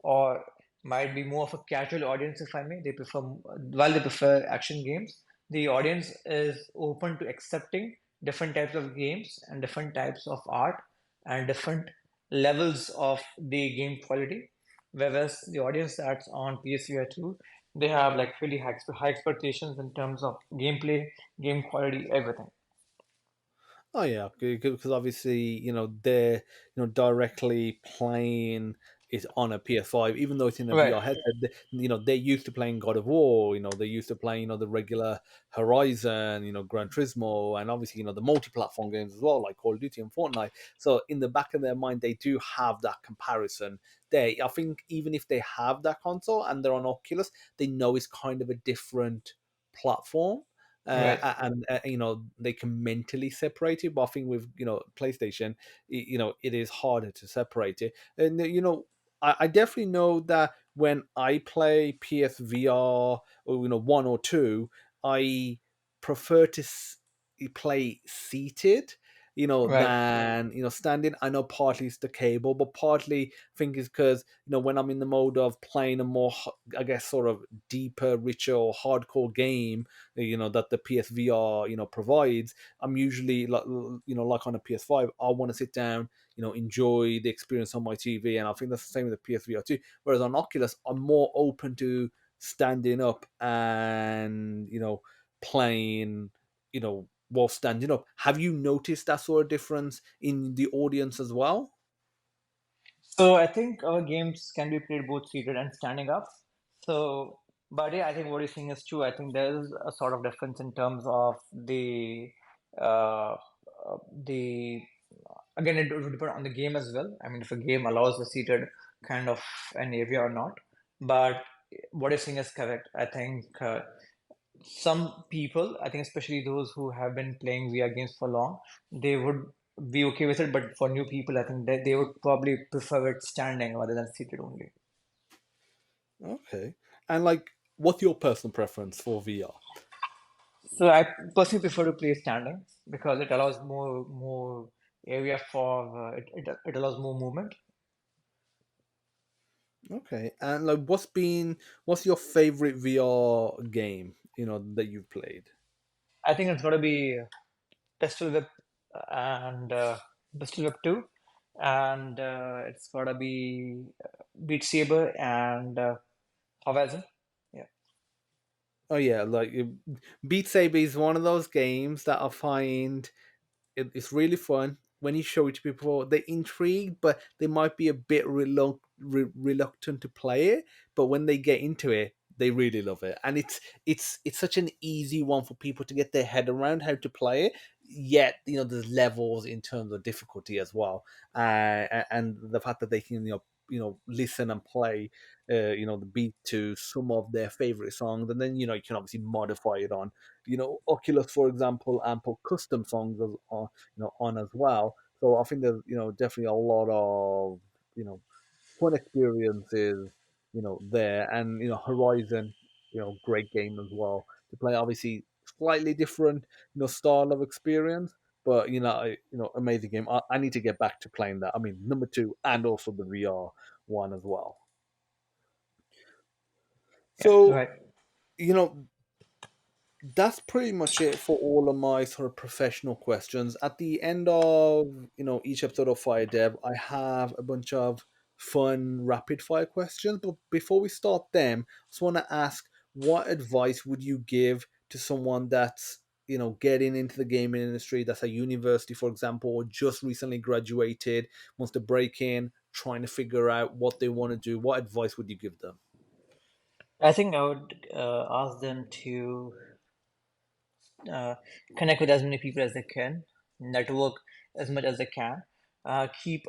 or might be more of a casual audience, if I may. They prefer while they prefer action games, the audience is open to accepting different types of games and different types of art and different levels of the game quality. Whereas the audience that's on PSVR 2, they have like really high expectations in terms of gameplay, game quality, everything. Oh yeah, because obviously they're directly playing it on a PS5, even though it's in a Right. VR headset. They're used to playing God of War. They're used to playing the regular Horizon, Gran Turismo, and obviously the multi-platform games as well, like Call of Duty and Fortnite. So in the back of their mind, they do have that comparison. I think even if they have that console and they're on Oculus, they know it's kind of a different platform. Right. And they can mentally separate it, but I think with PlayStation, it is harder to separate it. And I definitely know that when I play PSVR, or 1 or 2, I prefer to play seated, Right. than standing. I know partly it's the cable, but partly I think it's because when I'm in the mode of playing a more, I guess, sort of deeper, richer, or hardcore game, that the PSVR provides. I'm usually like on a PS5, I want to sit down, enjoy the experience on my TV, and I think that's the same with the PSVR too. Whereas on Oculus, I'm more open to standing up and playing, while standing up. Have you noticed that sort of difference in the audience as well? So I think our games can be played both seated and standing up. So, but yeah, I think what you're saying is true. I think there is a sort of difference in terms of the again, it would depend on the game as well. I mean, if a game allows a seated kind of an area or not. But what you're saying is correct. I think some people, I think especially those who have been playing VR games for long, they would be okay with it. But for new people, I think that they would probably prefer it standing rather than seated only. Okay. And like, what's your personal preference for VR? So I personally prefer to play standing because it allows more area for it allows more movement. Okay. And like, what's your favorite VR game, that you've played? I think it's got to be Pistol Whip and Pistol Whip 2, and it's got to be Beat Saber and Horizon. Yeah. Oh yeah, like Beat Saber is one of those games that I find it's really fun when you show it to people. They're intrigued, but they might be a bit reluctant to play it. But when they get into it, they really love it, and it's such an easy one for people to get their head around how to play it. Yet there's levels in terms of difficulty as well, and the fact that they can listen and play the beat to some of their favorite songs, and then you can obviously modify it on Oculus, for example, and put custom songs on as well. So I think there's definitely a lot of fun experiences there, and Horizon, great game as well to play. Obviously, slightly different style of experience, but amazing game. I need to get back to playing that. I mean, number two, and also the VR one as well. Yeah, So right. you know that's pretty much it for all of my sort of professional questions. At the end of each episode of FireDev, I have a bunch of fun rapid fire questions. But before we start them, I just want to ask, what advice would you give to someone that's getting into the gaming industry, that's at university, for example, or just recently graduated, wants to break in, trying to figure out what they want to do? What advice would you give them? I think I would ask them to uh, connect with as many people as they can, network as much as they can, keep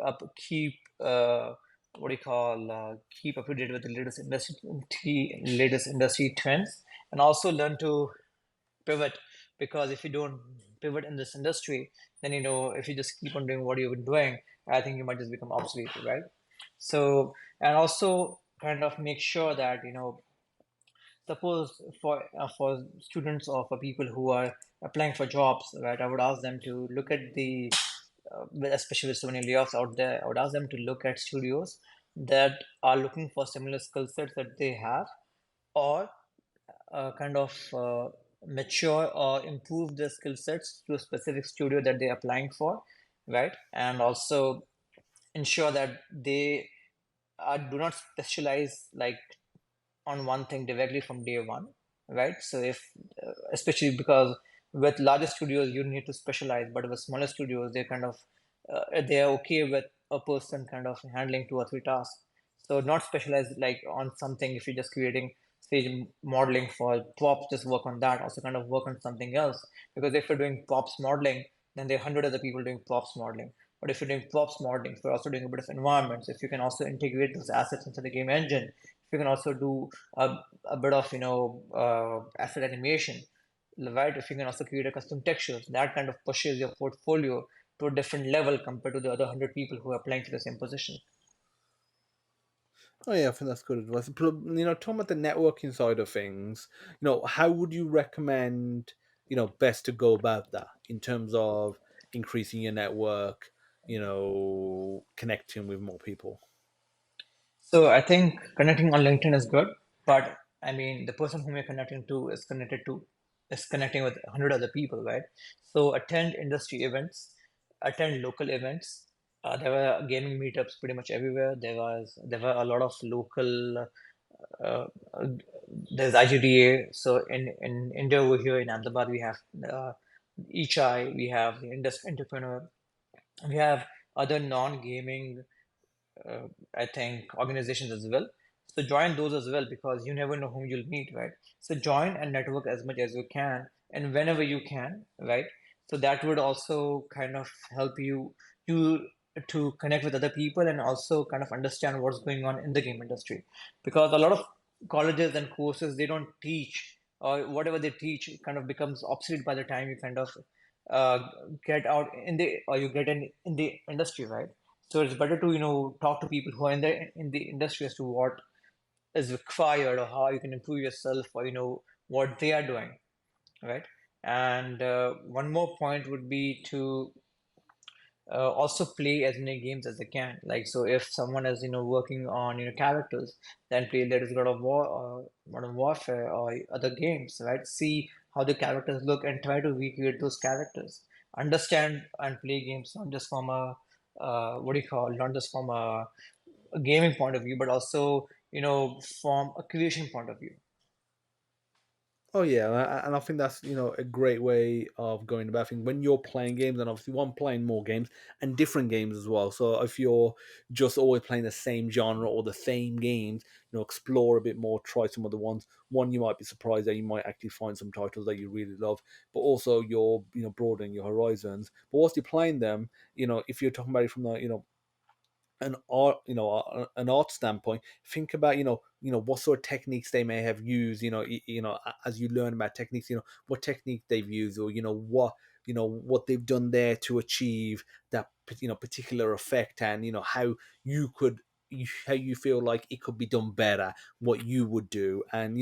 what do you call keep up to date with the latest industry trends, and also learn to pivot. Because if you don't pivot in this industry, then if you just keep on doing what you've been doing, I think you might just become obsolete, right? So, and also kind of make sure that suppose for students or for people who are applying for jobs, right? I would ask them to look at especially with so many layoffs out there, I would ask them to look at studios that are looking for similar skill sets that they have, or kind of mature or improve their skill sets to a specific studio that they're applying for, right? And also ensure that they do not specialize like on one thing directly from day one, right? So if especially because with larger studios you need to specialize, but with smaller studios they're okay with a person kind of handling 2 or 3 tasks. So not specialize like on something. If you're just creating stage modeling for props, just work on that. Also kind of work on something else, because if you're doing props modeling, then there are hundred other people doing props modeling. But if you're doing props modeling, if you're also doing a bit of environments, if you can also integrate those assets into the game engine, if you can also do a bit of asset animation, right? If you can also create a custom textures, that kind of pushes your portfolio to a different level compared to the other 100 people who are applying to the same position. Oh yeah, I think that's good advice. Talking about the networking side of things, how would you recommend, best to go about that in terms of increasing your network, connecting with more people? So I think connecting on LinkedIn is good, but I mean the person whom you're connecting to is connecting with 100 other people, right? So attend industry events, attend local events. There were gaming meetups pretty much everywhere. There were a lot of local. Uh, uh, there's IGDA. So in India over here in Ahmedabad we have Ichai, we have the industry entrepreneur, we have other non-gaming I think organizations as well. So join those as well because you never know whom you'll meet, right? So join and network as much as you can and whenever you can, right? So that would also kind of help you to connect with other people and also kind of understand what's going on in the game industry. Because a lot of colleges and courses they don't teach or whatever they teach kind of becomes obsolete by the time you kind of uh, get out in the or you get in the industry, right? So it's better to talk to people who are in the industry as to what is required or how you can improve yourself or what they are doing, right? And one more point would be to also play as many games as they can. Like so, if someone is working on characters, then play Let Us God of War or Modern Warfare or other games, right? See how the characters look and try to recreate those characters. Understand and play games not just from a what do you call not just from a gaming point of view, but also from a creation point of view. Oh yeah, and I think that's a great way of going about things when you're playing games, and obviously one playing more games and different games as well. So if you're just always playing the same genre or the same games, explore a bit more, try some other ones. One, you might be surprised that you might actually find some titles that you really love, but also you're broadening your horizons. But whilst you're playing them, if you're talking about it from the an art standpoint, think about what sort of techniques they may have used, as you learn about techniques, what technique they've used, or what they've done there to achieve that particular effect, and how you could how you feel like it could be done better, what you would do, and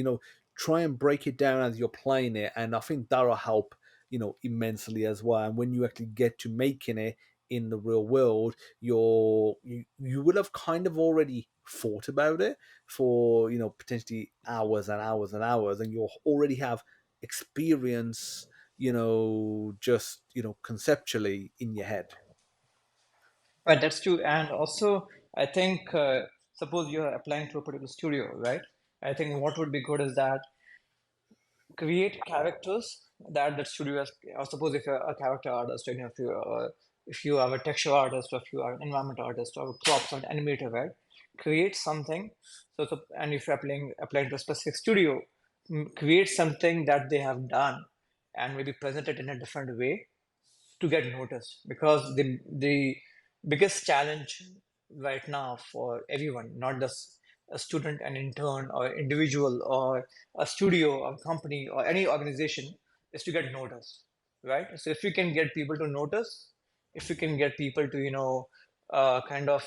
try and break it down as you're playing it, and I think that'll help immensely as well. And when you actually get to making it in the real world, you would have kind of already thought about it for potentially hours and hours and hours, and you'll already have experience, just conceptually in your head. Right, that's true. And also, I think suppose you're applying to a particular studio, right? I think what would be good is that create characters that the studio has. Or suppose if you're a character artist, and if you are a texture artist, or if you are an environment artist, or a props or an animator, right? Create something. And if you're applying to a specific studio, create something that they have done, and maybe present it in a different way to get noticed because the biggest challenge right now for everyone, not just a student, an intern, or individual, or a studio, or company, or any organization, is to get noticed, right? So if you can get people to notice, if you can get people to kind of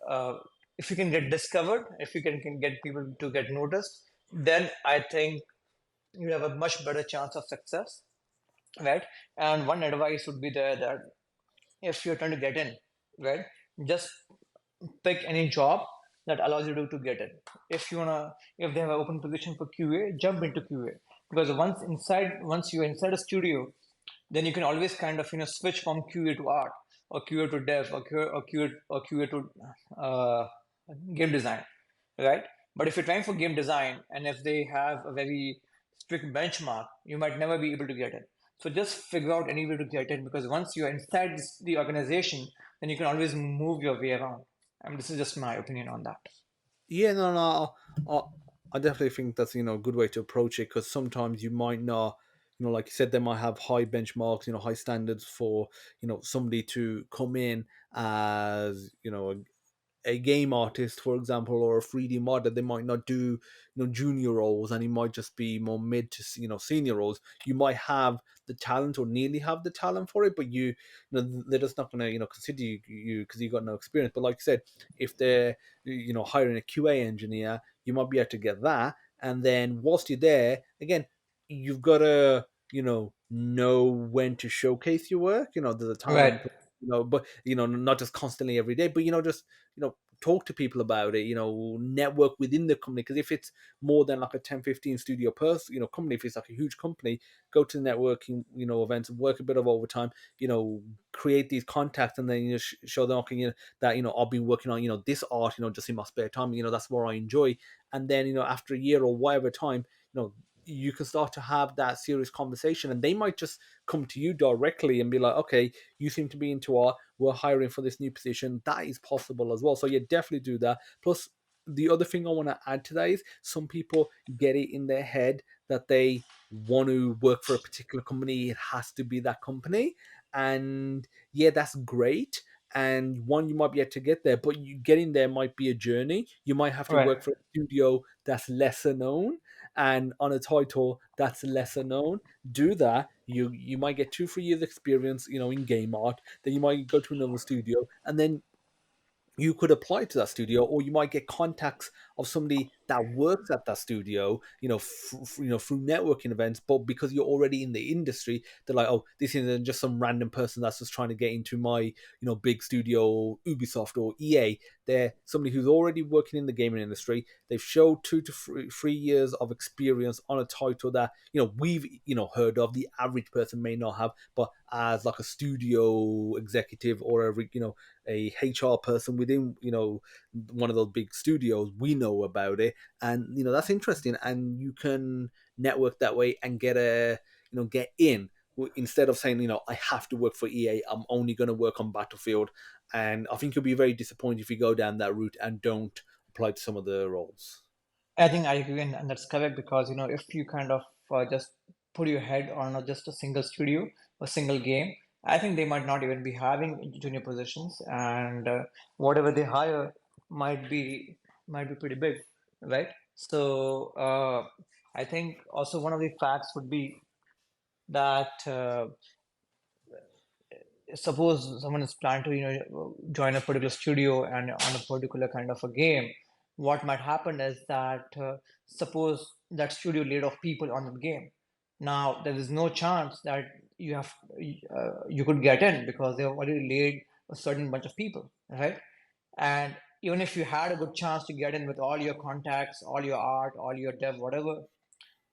uh, if you can get discovered, if you can get people to get noticed, then I think you have a much better chance of success, right? And one advice would be there that if you're trying to get in, right, just pick any job that allows you to get in. If they have an open position for QA, jump into QA because once you're inside a studio, then you can always kind of switch from QA to art or QA to dev or QA to uh, game design, right? But if you're trying for game design and if they have a very strict benchmark, you might never be able to get it. So just figure out any way to get in because once you're inside the organization, then you can always move your way around. I mean, this is just my opinion on that. Yeah, no, I definitely think that's a good way to approach it, because sometimes you might not. like you said, they might have high benchmarks, high standards for somebody to come in as a game artist, for example, or a 3D modder. They might not do junior roles, and he might just be more mid to senior roles. You might have the talent or nearly have the talent for it, but they're just not going to consider you because you got no experience. But like I said, if they're hiring a QA engineer, you might be able to get that, and then whilst you're there, again, you've got to know when to showcase your work. There's a time Right. and but not just constantly every day, but just talk to people about it, network within the company. Because if it's more than like a 10-15 studio person company, if it's like a huge company, go to the networking events, work a bit of overtime, create these contacts, and then show them, okay, that I've been working on this art just in my spare time, that's what I enjoy. And then after a year or whatever time, you can start to have that serious conversation, and they might just come to you directly and be like, okay, you seem to be into art, we're hiring for this new position. That is possible as well. So yeah, definitely do that. Plus, the other thing I want to add to that is some people get it in their head that they want to work for a particular company. It has to be that company. And yeah, that's great. And one, you might be able to get there, but you getting there might be a journey. You might have to Right. work for a studio that's lesser known and on a title that's lesser known. Do that. You might get 2-3 years experience in game art. Then you might go to another studio, and then you could apply to that studio, or you might get contacts of somebody that works at that studio, through networking events. But because you're already in the industry, they're like, oh, this isn't just some random person that's just trying to get into my big studio, Ubisoft or EA. They're somebody who's already working in the gaming industry. They've showed 2 to 3 years of experience on a title that we've heard of. The average person may not have, but as like a studio executive or a HR person within one of those big studios, we know about it. And that's interesting, and you can network that way and get in, instead of saying I have to work for EA, I'm only going to work on Battlefield. And I think you'll be very disappointed if you go down that route and don't apply to some of the roles. I think I agree, and that's correct because if you kind of just put your head on just a single studio, a single game, I think they might not even be having junior positions, and whatever they hire might be pretty big, right? So I think also one of the facts would be that suppose someone is planning to join a particular studio and on a particular kind of a game, what might happen is that suppose that studio laid off people on the game. Now there is no chance that you could get in because they have already laid a certain bunch of people, right? And even if you had a good chance to get in with all your contacts, all your art, all your dev, whatever,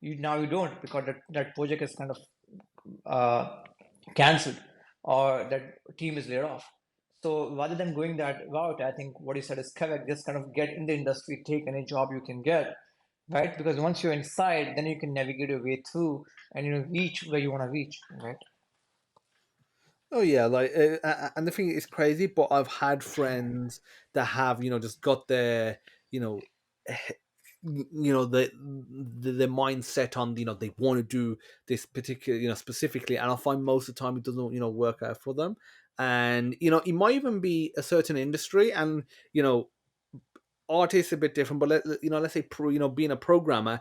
you don't, because that project is kind of uh, cancelled, or that team is laid off. So rather than going that route, I think what you said is correct. Just kind of get in the industry, take any job you can get, right? Because once you're inside, then you can navigate your way through and reach where you want to reach, right? Oh yeah, like and the thing is crazy, but I've had friends that have just got their you know the mindset on they want to do this particular specifically, and I find most of the time it doesn't work out for them. And it might even be a certain industry, and art is a bit different, but let's say being a programmer,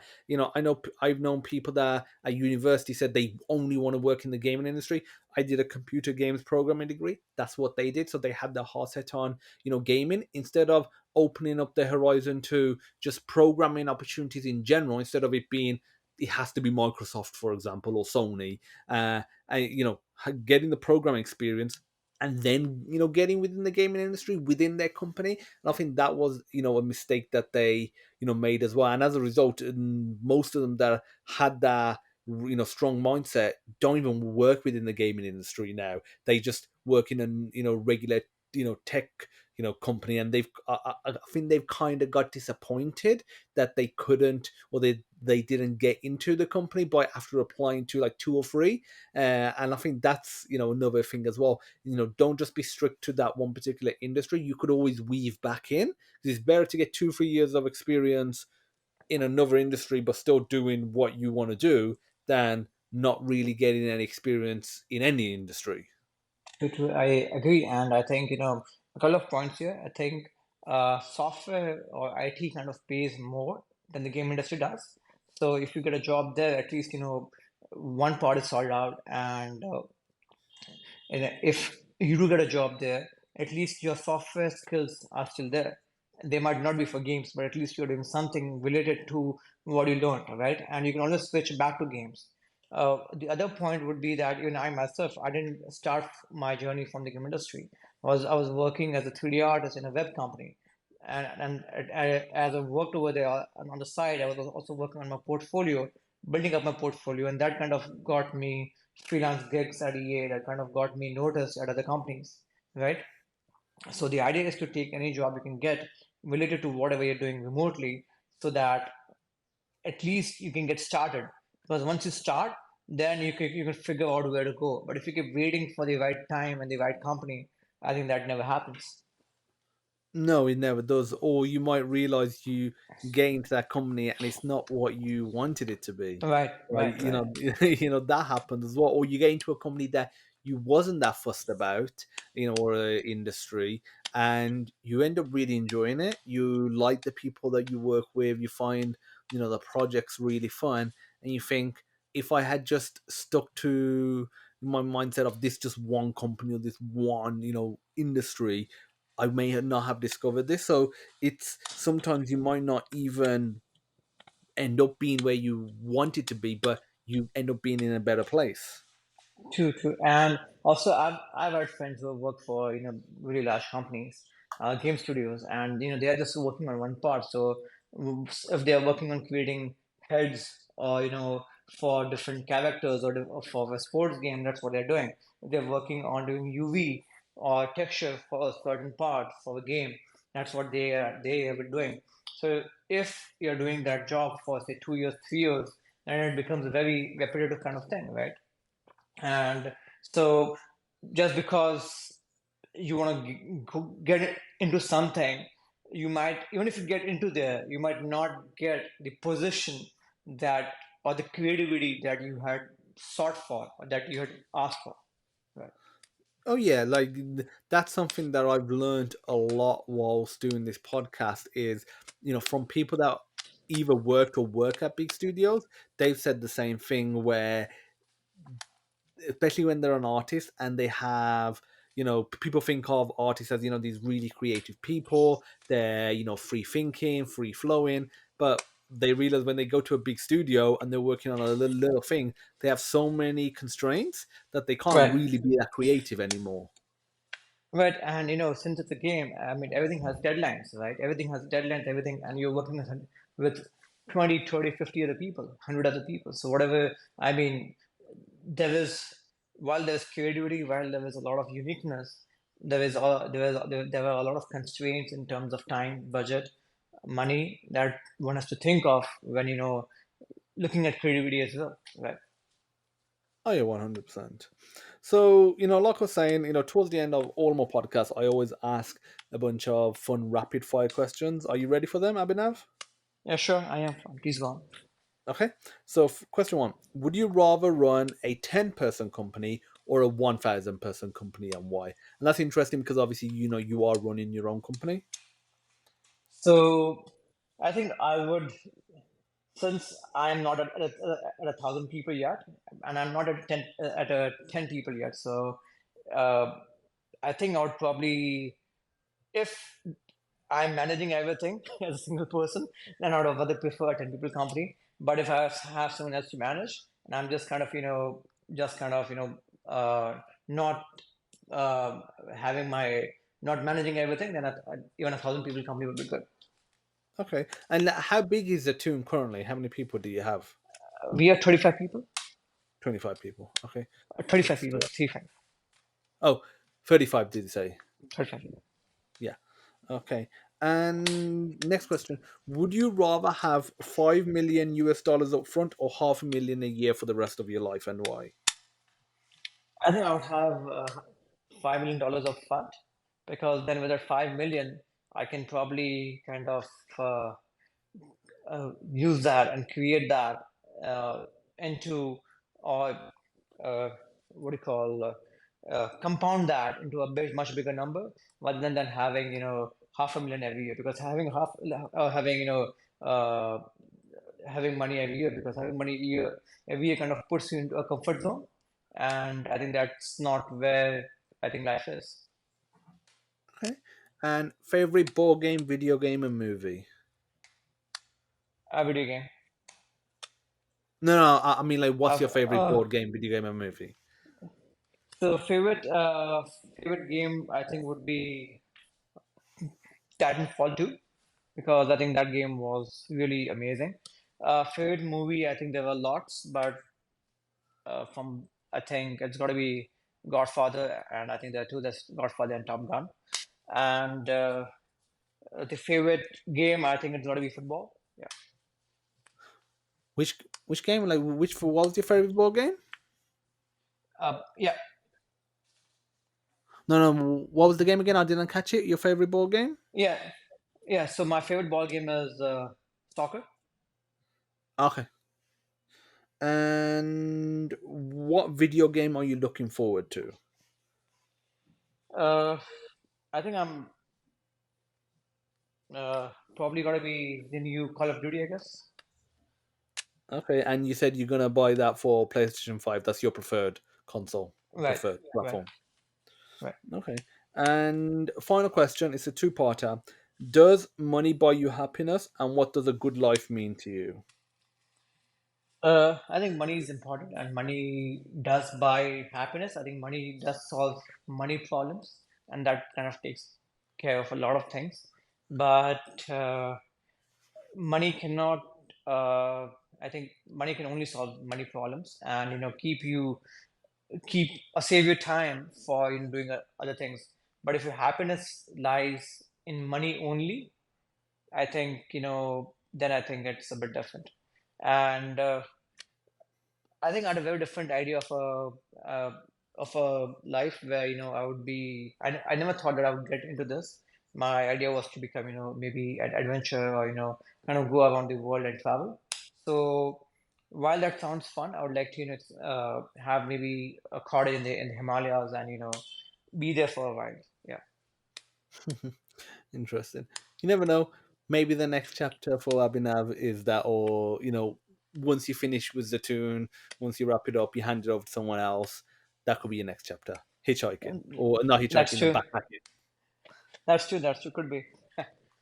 I know I've known people that at university said they only want to work in the gaming industry. I did a computer games programming degree. That's what they did. So they had their heart set on gaming, instead of opening up the horizon to just programming opportunities in general, instead of it being it has to be Microsoft, for example, or Sony. And getting the programming experience, and then getting within the gaming industry within their company. And I think that was a mistake that they made as well. And as a result, most of them that had that strong mindset don't even work within the gaming industry now. They just work in a regular tech company, and I think they've kind of got disappointed that they couldn't, or they didn't get into the company by after applying to like 2 or 3. And I think that's another thing as well. Don't just be strict to that one particular industry. You could always weave back in. It's better to get 2-3 years of experience in another industry but still doing what you want to do, than not really getting any experience in any industry. I agree, and I think a couple of points here. I think software or IT kind of pays more than the game industry does. So if you get a job there, at least one part is solved out, and if you do get a job there, at least your software skills are still there. They might not be for games, but at least you're doing something related to what you learned, right? And you can always switch back to games. The other point would be that even I myself, I didn't start my journey from the game industry. I was working as a 3D artist in a web company, as I worked over there on the side, I was also working on my portfolio, building up my portfolio, and that kind of got me freelance gigs at EA. That kind of got me noticed at other companies, right? So the idea is to take any job you can get related to whatever you're doing remotely, so that at least you can get started. Because once you start, then you can figure out where to go. But if you keep waiting for the right time and the right company, I think that never happens. No, it never does. Or you might realize you get into that company and it's not what you wanted it to be. Right, Right? right, right. That happens as well. Or you get into a company that you wasn't that fussed about, or a industry, and you end up really enjoying it. You like the people that you work with. You find, the projects really fun, and you think, if I had just stuck to my mindset of this just one company or this one, industry, I may not have discovered this. So it's sometimes you might not even end up being where you wanted to be, but you end up being in a better place. True, true. And also, I've had friends who have worked for really large companies, game studios, and they are just working on one part. So if they are working on creating heads, or for different characters, or for a sports game, that's what they're doing. If they're working on doing UV or texture for a certain part for a game, that's what they have been doing. So if you're doing that job for say 2 years, 3 years, then it becomes a very repetitive kind of thing, right? And so just because you want to get into something, you might, even if you get into there, you might not get the position that, or the creativity that you had sought for, or that you had asked for, right? Oh yeah, like that's something that I've learned a lot whilst doing this podcast is, from people that either worked or work at big studios, they've said the same thing where, especially when they're an artist and they have, people think of artists as, these really creative people. They're, free thinking, free flowing, but they realize when they go to a big studio and they're working on a little thing, they have so many constraints that they can't Right. really be that creative anymore. Right, and since it's a game, I mean, everything has deadlines, right? Everything has deadlines, everything, and you're working with 20, 30, 50 other people, 100 other people. So whatever, I mean, there is, while there's creativity, while there is a lot of uniqueness, there are a lot of constraints in terms of time, budget, money that one has to think of when looking at creativity as well, right? Oh yeah, 100%. So, like I was saying, towards the end of all my podcasts, I always ask a bunch of fun rapid fire questions. Are you ready for them, Abhinav? Yeah, sure, I am. Please go on. Okay. So, question one: would you rather run a 10-person company or a 1,000-person company, and why? And that's interesting because obviously, you are running your own company. So I think I would, since I'm not at 1,000 people yet, and I'm not at a 10 people yet. So uh, I think I would probably, if I'm managing everything as a single person, then I would rather prefer a 10 people company. But if I have someone else to manage, and I'm just kind of, not uh, having my, not managing everything, then even 1,000 people company would be good. Okay. And how big is the team currently? How many people do you have? We are 35 people. 25 people. Okay. 35 That's people, 35. oh, 35. Did you say? 35 people. Yeah. Okay. And next question: would you rather have 5 million US dollars up front or half a million a year for the rest of your life, and why? I think I would have $5 million of fund, because then with that 5 million, I can probably kind of use that and create that into or what do you call compound that into a much bigger number rather than having, 500,000 every year, because having, uh, having money every year, because having money every year kind of puts you into a comfort zone, and I think that's not where I think life is. Okay. And favorite board game, video game, and movie? A video game. No, no, I mean, like, what's Uh, your favorite uh, board game, video game, and movie? so favorite game I think would be Titanfall 2, because I think that game was really amazing. Favorite movie, I think there were lots, but from I think it's got to be Godfather, and I think there are two. That's Godfather and Top Gun. And the favorite game, I think it's got to be football. Yeah. Which game? Like, which what was your favorite board game? Yeah. No, no. What was the game again? I didn't catch it. Your favorite board game? Yeah. Yeah. So my favorite ball game is soccer. Okay. And what video game are you looking forward to? Uh, I think I'm probably got to be the new Call of Duty, I guess. Okay, and you said you're gonna buy that for PlayStation 5. That's your preferred console, Right. preferred Right. platform. Right. Okay. And final question, it's a two-parter. Does money buy you happiness, and what does a good life mean to you? I think money is important, and money does buy happiness. I think money does solve money problems, and that kind of takes care of a lot of things. But money cannot. I think money can only solve money problems, and keep save your time for doing other things. But if your happiness lies in money only, I think then I think it's a bit different. And I think I had a very different idea of a life where I would be. I never thought that I would get into this. My idea was to become maybe an adventure, or kind of go around the world and travel. So while that sounds fun, I would like to have maybe a cottage in the Himalayas, and be there for a while. Yeah. Interesting. You never know. Maybe the next chapter for Abhinav is that, or once you finish with the tune, once you wrap it up, you hand it over to someone else. That could be your next chapter. Hitchhiking, or not That's hitchhiking, and true. backpacking. That's true. That's true. Could be.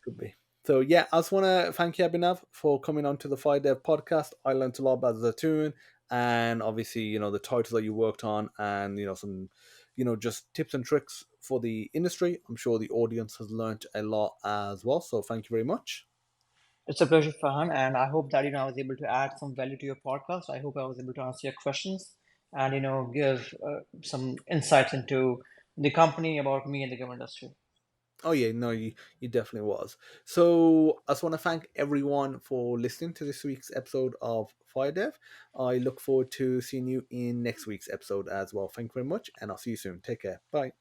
Could be. So yeah, I just want to thank you, Abhinav, for coming on to the FireDEV podcast. I learned a lot about Zatun, and obviously, the titles that you worked on, and some, just tips and tricks for the industry. I'm sure the audience has learned a lot as well. So thank you very much. It's a pleasure, Farhan, and I hope that I was able to add some value to your podcast. I hope I was able to answer your questions and give some insights into the company, about me and the game industry. Oh yeah, no, you definitely was. So I just want to thank everyone for listening to this week's episode of FireDev. I look forward to seeing you in next week's episode as well. Thank you very much, and I'll see you soon. Take care. Bye.